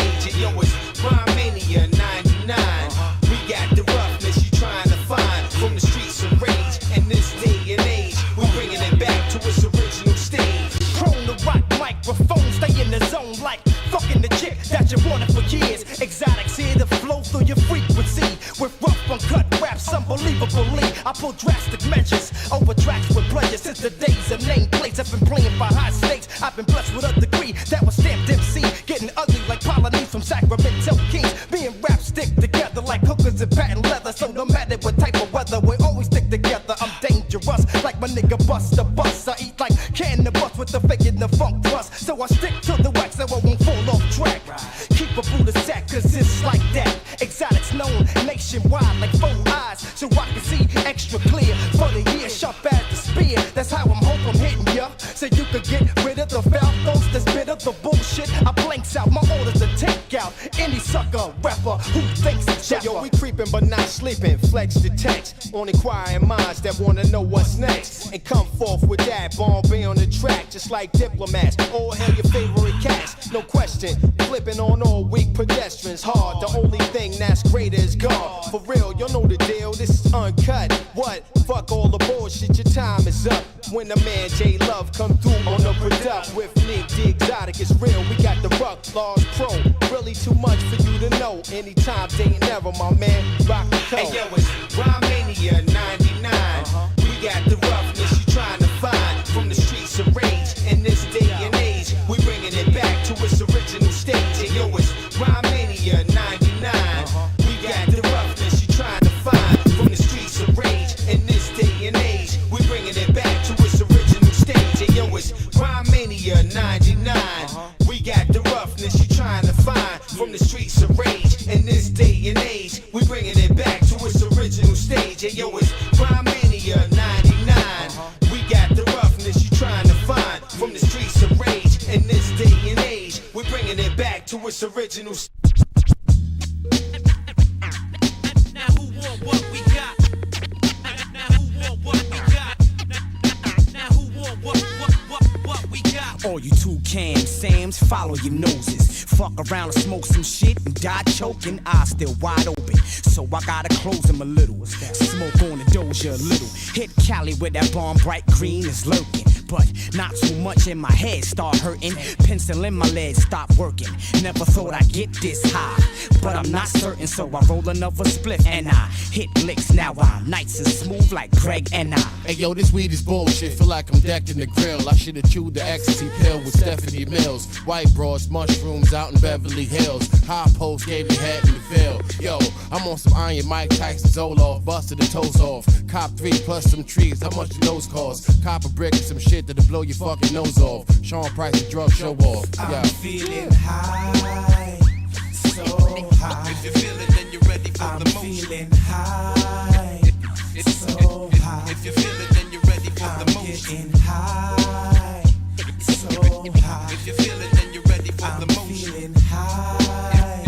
I pull drastic measures over tracks with pleasure. Since the days of nameplates, I've been playing for high stakes. I've been blessed with a degree that was stamped MC. Getting ugly like Polynese from Sacramento Kings. Being rap stick together like hookers and patent leather. So no matter what type of weather, we always stick together. I'm dangerous like my nigga Busta Bust. I eat like cannabis with the fake and the funk thrust. So I stick to the wax so I won't fall off track. Keep a Buddha sack cause it's like that. Exotics known nationwide like 4 eyes. So I can see extra clear for the year. Sharp as the spear. That's how I'm hoping I'm hitting ya. So you could get rid of the foul thoughts that's bitter the bullshit. I blanks out my orders to take out any sucker rapper who thinks it's so yo, we creeping but not sleeping. Flex the text on inquiring minds that wanna know what's next. And come forth with that bomb be on the track. Just like diplomats. All hail your favorite cast. No question. Flipping on all weak pedestrians. Hard. The only thing that's greater is God. For real, you know the deal. This is uncut. What? Fuck all the bullshit. Your time is up. When the man J Love come through on the product with Nick the Exotic, it's real. We got the Ruck, Laws Pro. Really too much for you to know. Anytime, day and never, my man. Rock the code. Hey yo, it's Rhymania 99. We got the roughness you trying to find from the streets of rage. In this day and age, we bringing it back to its original stage. Hey yo, it's Rhymania 99. We got the roughness you trying to find from the streets of rage. In this day and age, we bringing it back to its original stage. Hey yo, it's Rhymania 99. We got the roughness you trying to find from the streets of rage. In this day and age, we bringing it back to its original stage. Hey yo, it's Rhymania 99. We got the roughness you trying to find from the streets of rage. In this day and age, we bringing it back to its original stage. Now who want what we got? Now who want what we got? Now who want what we got? All you toucan Sams, follow your noses. Fuck around and smoke some shit and die choking. Eyes still wide open, so I gotta close them a little. Smoke on the doja a little. Hit Cali where that bomb bright green is lurking. But not too much in my head start hurting. Pencil in my legs stop working. Never thought I'd get this high, but I'm not certain, so I roll another spliff and I hit licks. Now I'm nice and smooth like Greg and I. Hey yo, this weed is bullshit. Feel like I'm decked in the grill. I should've chewed the ecstasy pill with Stephanie Mills. White broads, mushrooms out in Beverly Hills. High post gave me head in the field. Yo, I'm on some Iron Mike Tyson Zoloft, busted the toes off. Cop 3 plus some trees. How much the nose cost? Cop a brick and some shit that'll blow your fucking nose off. Sean Price, the drug show off. Yeah. I'm feeling high, so high. If you feel it, then you're ready for the motion. I'm feeling high, so high. If you feel it, then you're ready for the motion. Getting high, so high. If you feel it, then you're ready for the motion. Feeling high,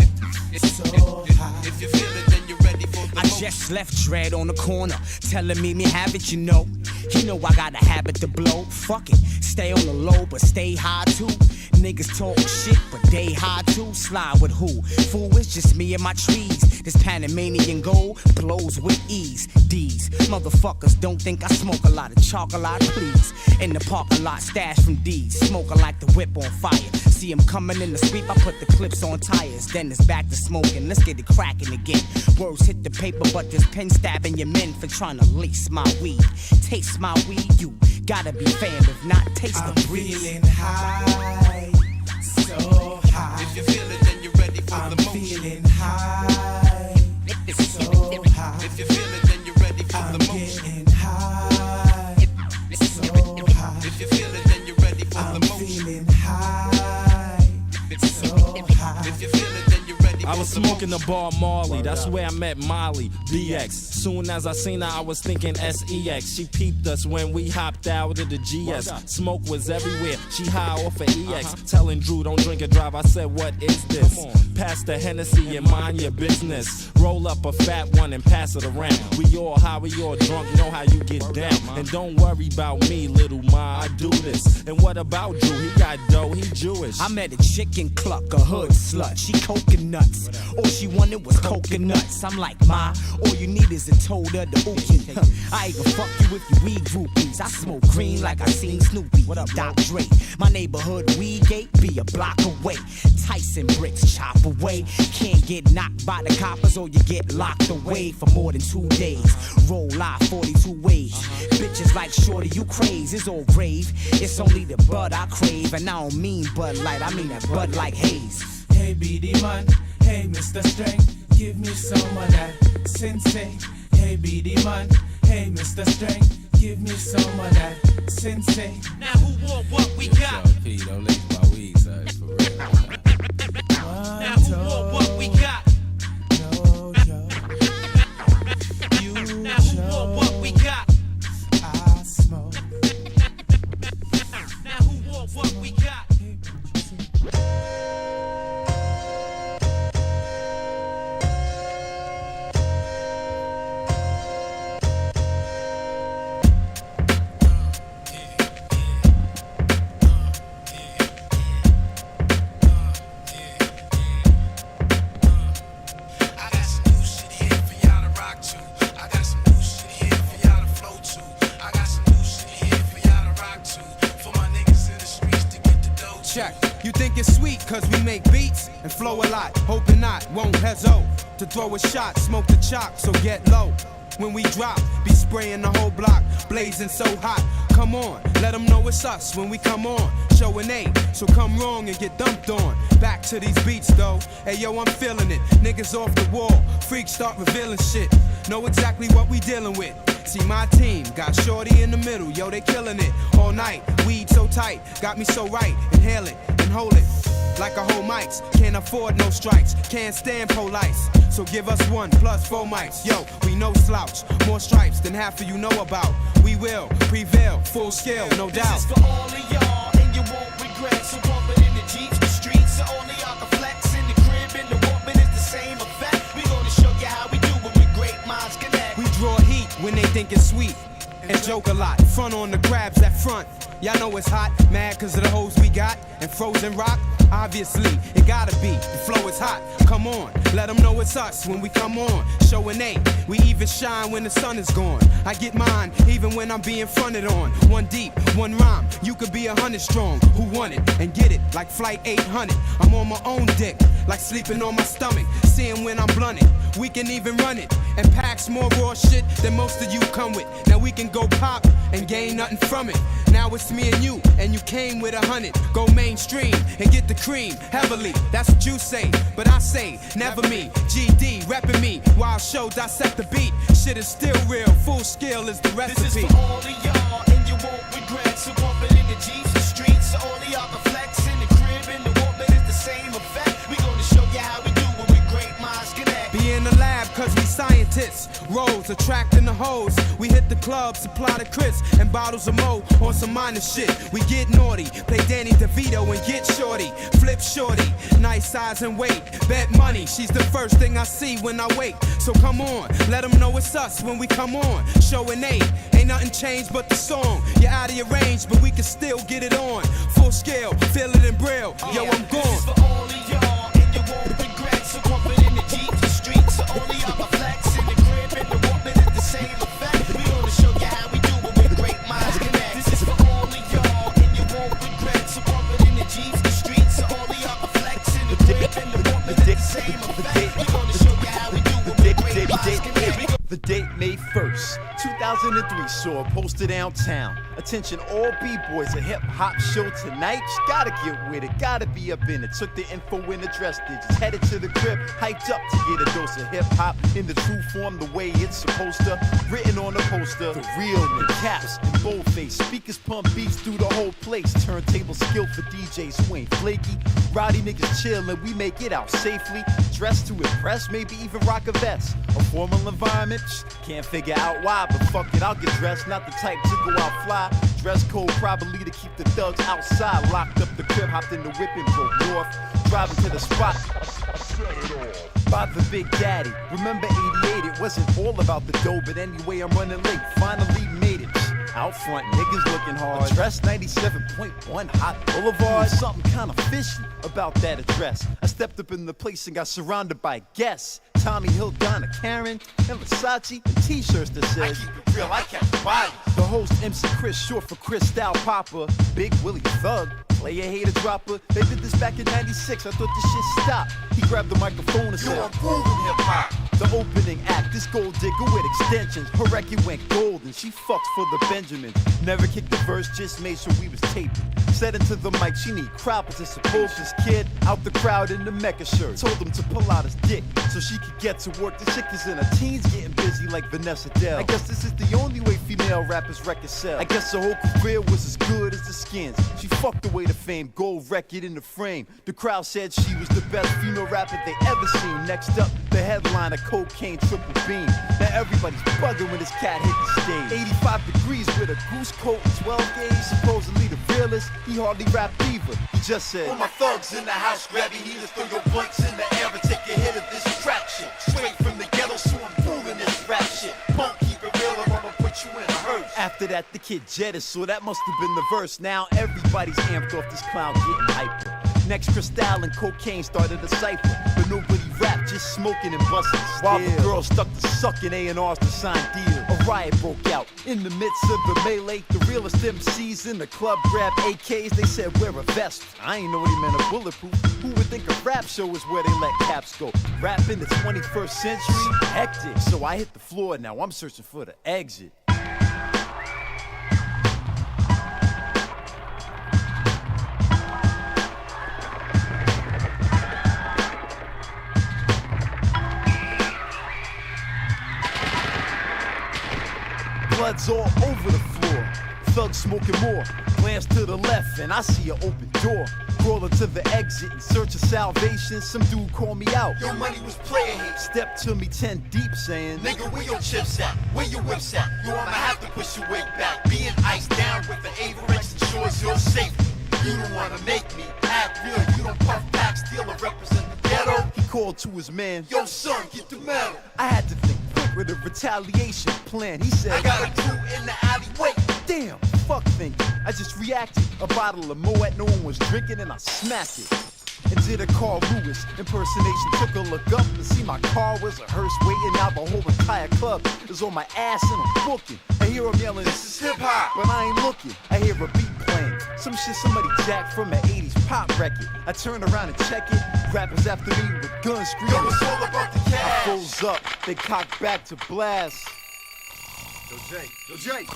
so high. If you feel it, then you're ready for the motion. I just left Dread on the corner, telling me have it, you know. He know I got a habit to blow. Fuck it, stay on the low, but stay high too. Niggas talk shit, but they high too. Slide with who? Fool, it's just me and my trees. This Panamanian gold blows with ease. These motherfuckers don't think I smoke a lot of chocolate, please. In the parking lot, stash from D's. Smoking like the whip on fire. See him coming in the sweep, I put the clips on tires. Then it's back to smoking, let's get it cracking again. Words hit the paper, but there's pen stabbing your men for trying to lease my weed. Taste my weed, you gotta be fan, if not taste the breeze. I'm feeling high, so high. If you feel it, then you're ready for I'm the motion. feeling high, so high. If you feel it, then you're ready for I'm the motion. getting high, so high. If you feel it, then you're ready for I'm the motion. feeling high, so high. If you feel it, then you're ready for I was the smoking motion. the bar Marley, that's where I met Molly, BX. Soon as I seen her, I was thinking SEX. She peeped us when we hopped out of the GS. Smoke was everywhere, she high off of EX. Telling Drew, don't drink and drive, I said, what is this? Pass the Hennessy and mind your business. Roll up a fat one and pass it around. We all high, we all drunk, know how you get down. And don't worry about me, little ma, I do this. And what about Drew? He got dough, he Jewish. I met a chicken cluck, a hood slut. She coconuts. All she wanted was coconuts. I'm like, ma, all you need is a and told her to ooh you. I even fuck you if you weed groupies. I smoke green like I seen Snoopy. What up, Doc Dre? My neighborhood weed gate be a block away. Tyson bricks chop away. Can't get knocked by the coppers or you get locked away for more than 2 days. Roll live 42 ways. Bitches like shorty, you craze. It's all grave. It's only the bud I crave. And I don't mean Bud Light, I mean that Bud like haze. Hey BD man, hey Mr. Strength, give me some of that Sensei. Hey BD man, hey Mr. Strength, give me some of that Sensei. Now who want what we got? P, don't leave my weed, son, for real. Now who want what we got? Now who want what we got? I smoke. Now who want what we got? You think it's sweet cause we make beats and flow a lot, hoping not, won't hesitate to throw a shot, smoke the chalk, so get low. When we drop, be spraying the whole block, blazing so hot. Come on, let them know it's us when we come on. Showing A, so come wrong and get dumped on. Back to these beats though, hey yo, I'm feeling it. Niggas off the wall, freaks start revealing shit. Know exactly what we dealing with. See my team, got shorty in the middle, yo, they killing it. All night, weed so tight, got me so right. Inhale it and hold it, like a whole mics. Can't afford no strikes, can't stand police. So give us 1 plus 4 mics, yo, we no slouch. More stripes than half of you know about. We will prevail, full scale, no doubt. This is for all of y'all, and you won't regret. So bump it in the Jeeps, the streets, so only y'all can flex. In the crib, in the woman, it's the same effect. We gonna show you how we do it with great minds connect. We draw heat when they think it's sweet and joke a lot. Front on the crabs that front. Y'all know it's hot, mad cause of the hoes we got. And frozen rock, obviously, it gotta be. The flow is hot, come on. Let them know it's us when we come on. Showing A, we even shine when the sun is gone. I get mine, even when I'm being fronted on. 1 deep, 1 rhyme, you could be 100 strong. Who want it and get it like flight 800. I'm on my own dick, like sleeping on my stomach. Seeing when I'm blunted, we can even run it. And packs more raw shit than most of you come with. Now we can go pop and gain nothing from it. Now it's me and you came with 100. Go mainstream and get the cream heavily. That's what you say, but I say never me. GD repping me while show dissect the beat. Shit is still real, full skill is the recipe. This is for all of y'all, and you won't regret. So bump it in the Jeeps, the streets, so only y'all can flex. In the crib, in the woman, it's the same effect. We gonna show you how we do it with great minds connect. Be in the lab cause we scientists. Rolls attracting the hoes. We hit the club, supply the Chris and bottles of Mo on some minor shit. We get naughty, play Danny DeVito and get shorty. Flip shorty, nice size and weight. Bet money, she's the first thing I see when I wake. So come on, let them know it's us when we come on. Showing A, ain't nothing changed but the song. You're out of your range, but we can still get it on. Full scale, feel it in braille. Yo, I'm gone. This is for all of y'all, and you won't regret. So bump it in the Jeep, the streets, so only y'all can flex. In the crib, in the woman, it's the same effect. We gonna show you how we do it with great minds connect. This is for all of y'all, and you won't regret. So bump it in the Jeeps, the streets, so only y'all can flex. In the crib, in the woman, it's the same effect. We gonna show you how we do it with great minds connect. The date May 1st, 2003 saw a poster downtown. Attention all B-boys, a hip-hop show tonight. You gotta get with it, gotta be up in it. Took the info and address digits, headed to the crib, hyped up to get a dose of hip-hop in the true form, the way it's supposed to. Written on the poster, the realness, caps and boldface. Speakers pump beats through the whole place. Turntable skill for DJs who ain't flaky. Rowdy niggas chill and we make it out safely. Dressed to impress, maybe even rock a vest. A formal environment, can't figure out why, but fuck it, I'll get dressed. Not the type to go out fly. Dress code probably to keep the thugs outside. Locked up the crib, hopped in the whip and broke north. Driving to the spot by the Big Daddy. Remember 88, it wasn't all about the dough, but anyway I'm running late. Finally made it Out front, niggas looking hard. Address 97.1 Hot Boulevard. Something kinda fishy about that address. I stepped up in the place and got surrounded by guests. Tommy Hill, Donna Karen, and Versace, and t-shirts that says, I keep it real, I catch bodies. The host, MC Chris, short for Chris Style Popper. Big Willie Thug, player hater dropper. They did this back in 96, I thought this shit stopped. He grabbed the microphone and said, I'm proving hip-hop. The opening act, this gold digger with extensions. Her record went gold and she fucked for the Benjamins. Never kicked the verse, just made sure we was taping. Said into the mic, she need crowd to support this kid out the crowd in the Mecca shirt. Told him to pull out his dick so she could get to work. The chick is in her teens getting busy like Vanessa Dell. I guess this is the only way female rappers records sell. I guess her whole career was as good as the Skins. She fucked away the fame, gold record in the frame. The crowd said she was the best female rapper they ever seen. Next up, the headliner, Cocaine Triple Beam. Now everybody's bugging when this cat hit the stage. 85 degrees with a goose coat and 12 gauge. Supposedly the realest, he hardly rapped either. He just said, all my thugs in the house, grab your heaters, throw your blunts in the air and take a hit of this trap shit. Straight from the ghetto, so I'm fooling this rap shit. Punk, keep it real, or I'ma put you in a hearse. After that, the kid jetted, so that must have been the verse. Now everybody's amped off this clown getting hyper. Next, Cristal and Cocaine started a cipher, but nobody rapped, just smoking and busting still. While the girls stuck to sucking A&Rs to sign deals. A riot broke out in the midst of the melee. The realest MCs in the club grabbed AKs. They said wear a vest. I ain't know what he meant a bulletproof. Who would think a rap show is where they let caps go? Rap in the 21st century, hectic. So I hit the floor, now I'm searching for the exit. Blood's all over the floor. Thugs smoking more. Glance to the left and I see an open door. Crawling to the exit in search of salvation. Some dude called me out. Your money was player hate. Step to me 10 deep saying, nigga, where your chips at? Where your whips at? You I'ma have to push your weight back. Being iced down with the Averex ensures your safety. You don't wanna make me act real. You don't puff pack, steal or represent the ghetto. He called to his man, yo son, get the medal. I had to think quick with a retaliation plan. He said, I got a crew in the alleyway. Damn, fuck thinking. I just reacted. A bottle of Moet no one was drinking and I smacked it. And did a Carl Lewis impersonation. Took a look up and see my car was a hearse waiting out. The whole entire club is on my ass and I'm booking. I hear him yelling, this is hip hop. But I ain't looking. I hear a beat playing. Some shit somebody jacked from an 80s pop record. I turn around and check it. Rappers after me with guns screaming. Yo, it's all about the cash. I froze up. They cocked back to blast. Yo, Jay. Yo, Jay.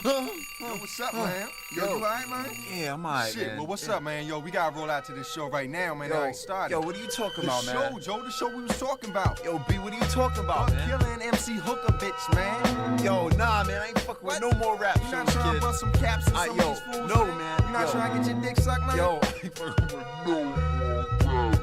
Yo, what's up, man? Yo, you alright, man? Yeah, I'm alright, Shit, man. well, what's up, man? Yo, we gotta roll out to this show right now, man. I ain't started. Yo, what are you talking about, man? The show, Joe, the show we was talking about. Yo, B, what are you talking about, man? Killing MC Hooker, bitch, man. Yo, nah, man, I ain't fucking with no more rap You not shows, trying kid. to bust some caps and some of yo, these fools, no, man. You not Yo. trying to get your dick sucked, man? Yo, I ain't fucking with no more rap shows.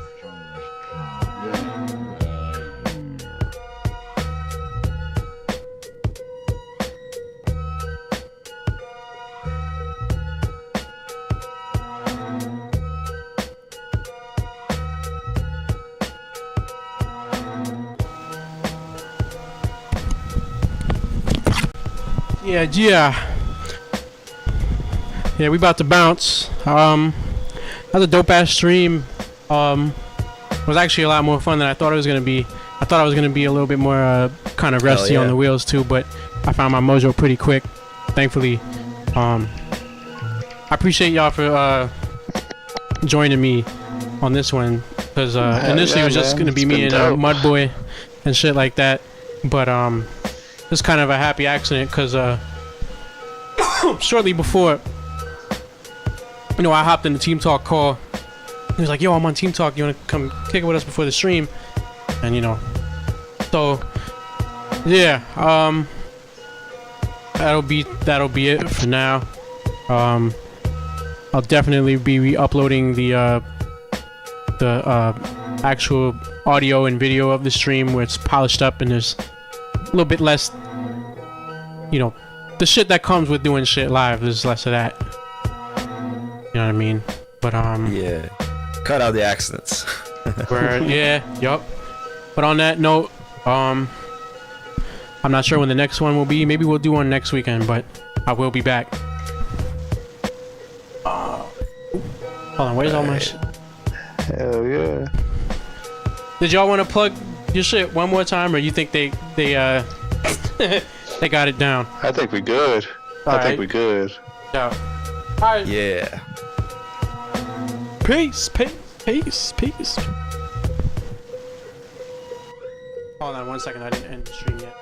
Yeah, we about to bounce. That's a dope ass stream. Was actually a lot more fun than I thought it was gonna be. I thought I was gonna be a little bit more kind of rusty on the wheels too, but I found my mojo pretty quick, thankfully. I appreciate y'all for joining me on this one, because initially it was just gonna be me and Mudboy and shit like that, but it's kind of a happy accident because shortly before, you know, I hopped in the Team Talk call. He was like, yo, I'm on Team Talk, you want to come kick it with us before the stream? And you know, so yeah, that'll be it for now. I'll definitely be re-uploading the actual audio and video of the stream where it's polished up and there's a little bit less, you know, the shit that comes with doing shit live. There's less of that. You know what I mean? But yeah, cut out the accidents. Yup. But on that note, I'm not sure when the next one will be. Maybe we'll do one next weekend, but I will be back. Hold on, where's all my shit? Hell yeah. Did y'all want to plug your shit one more time, or you think they they got it down? I think we good. I think we good. Yeah. Alright. Yeah. Peace. Hold on 1 second, I didn't end the stream yet.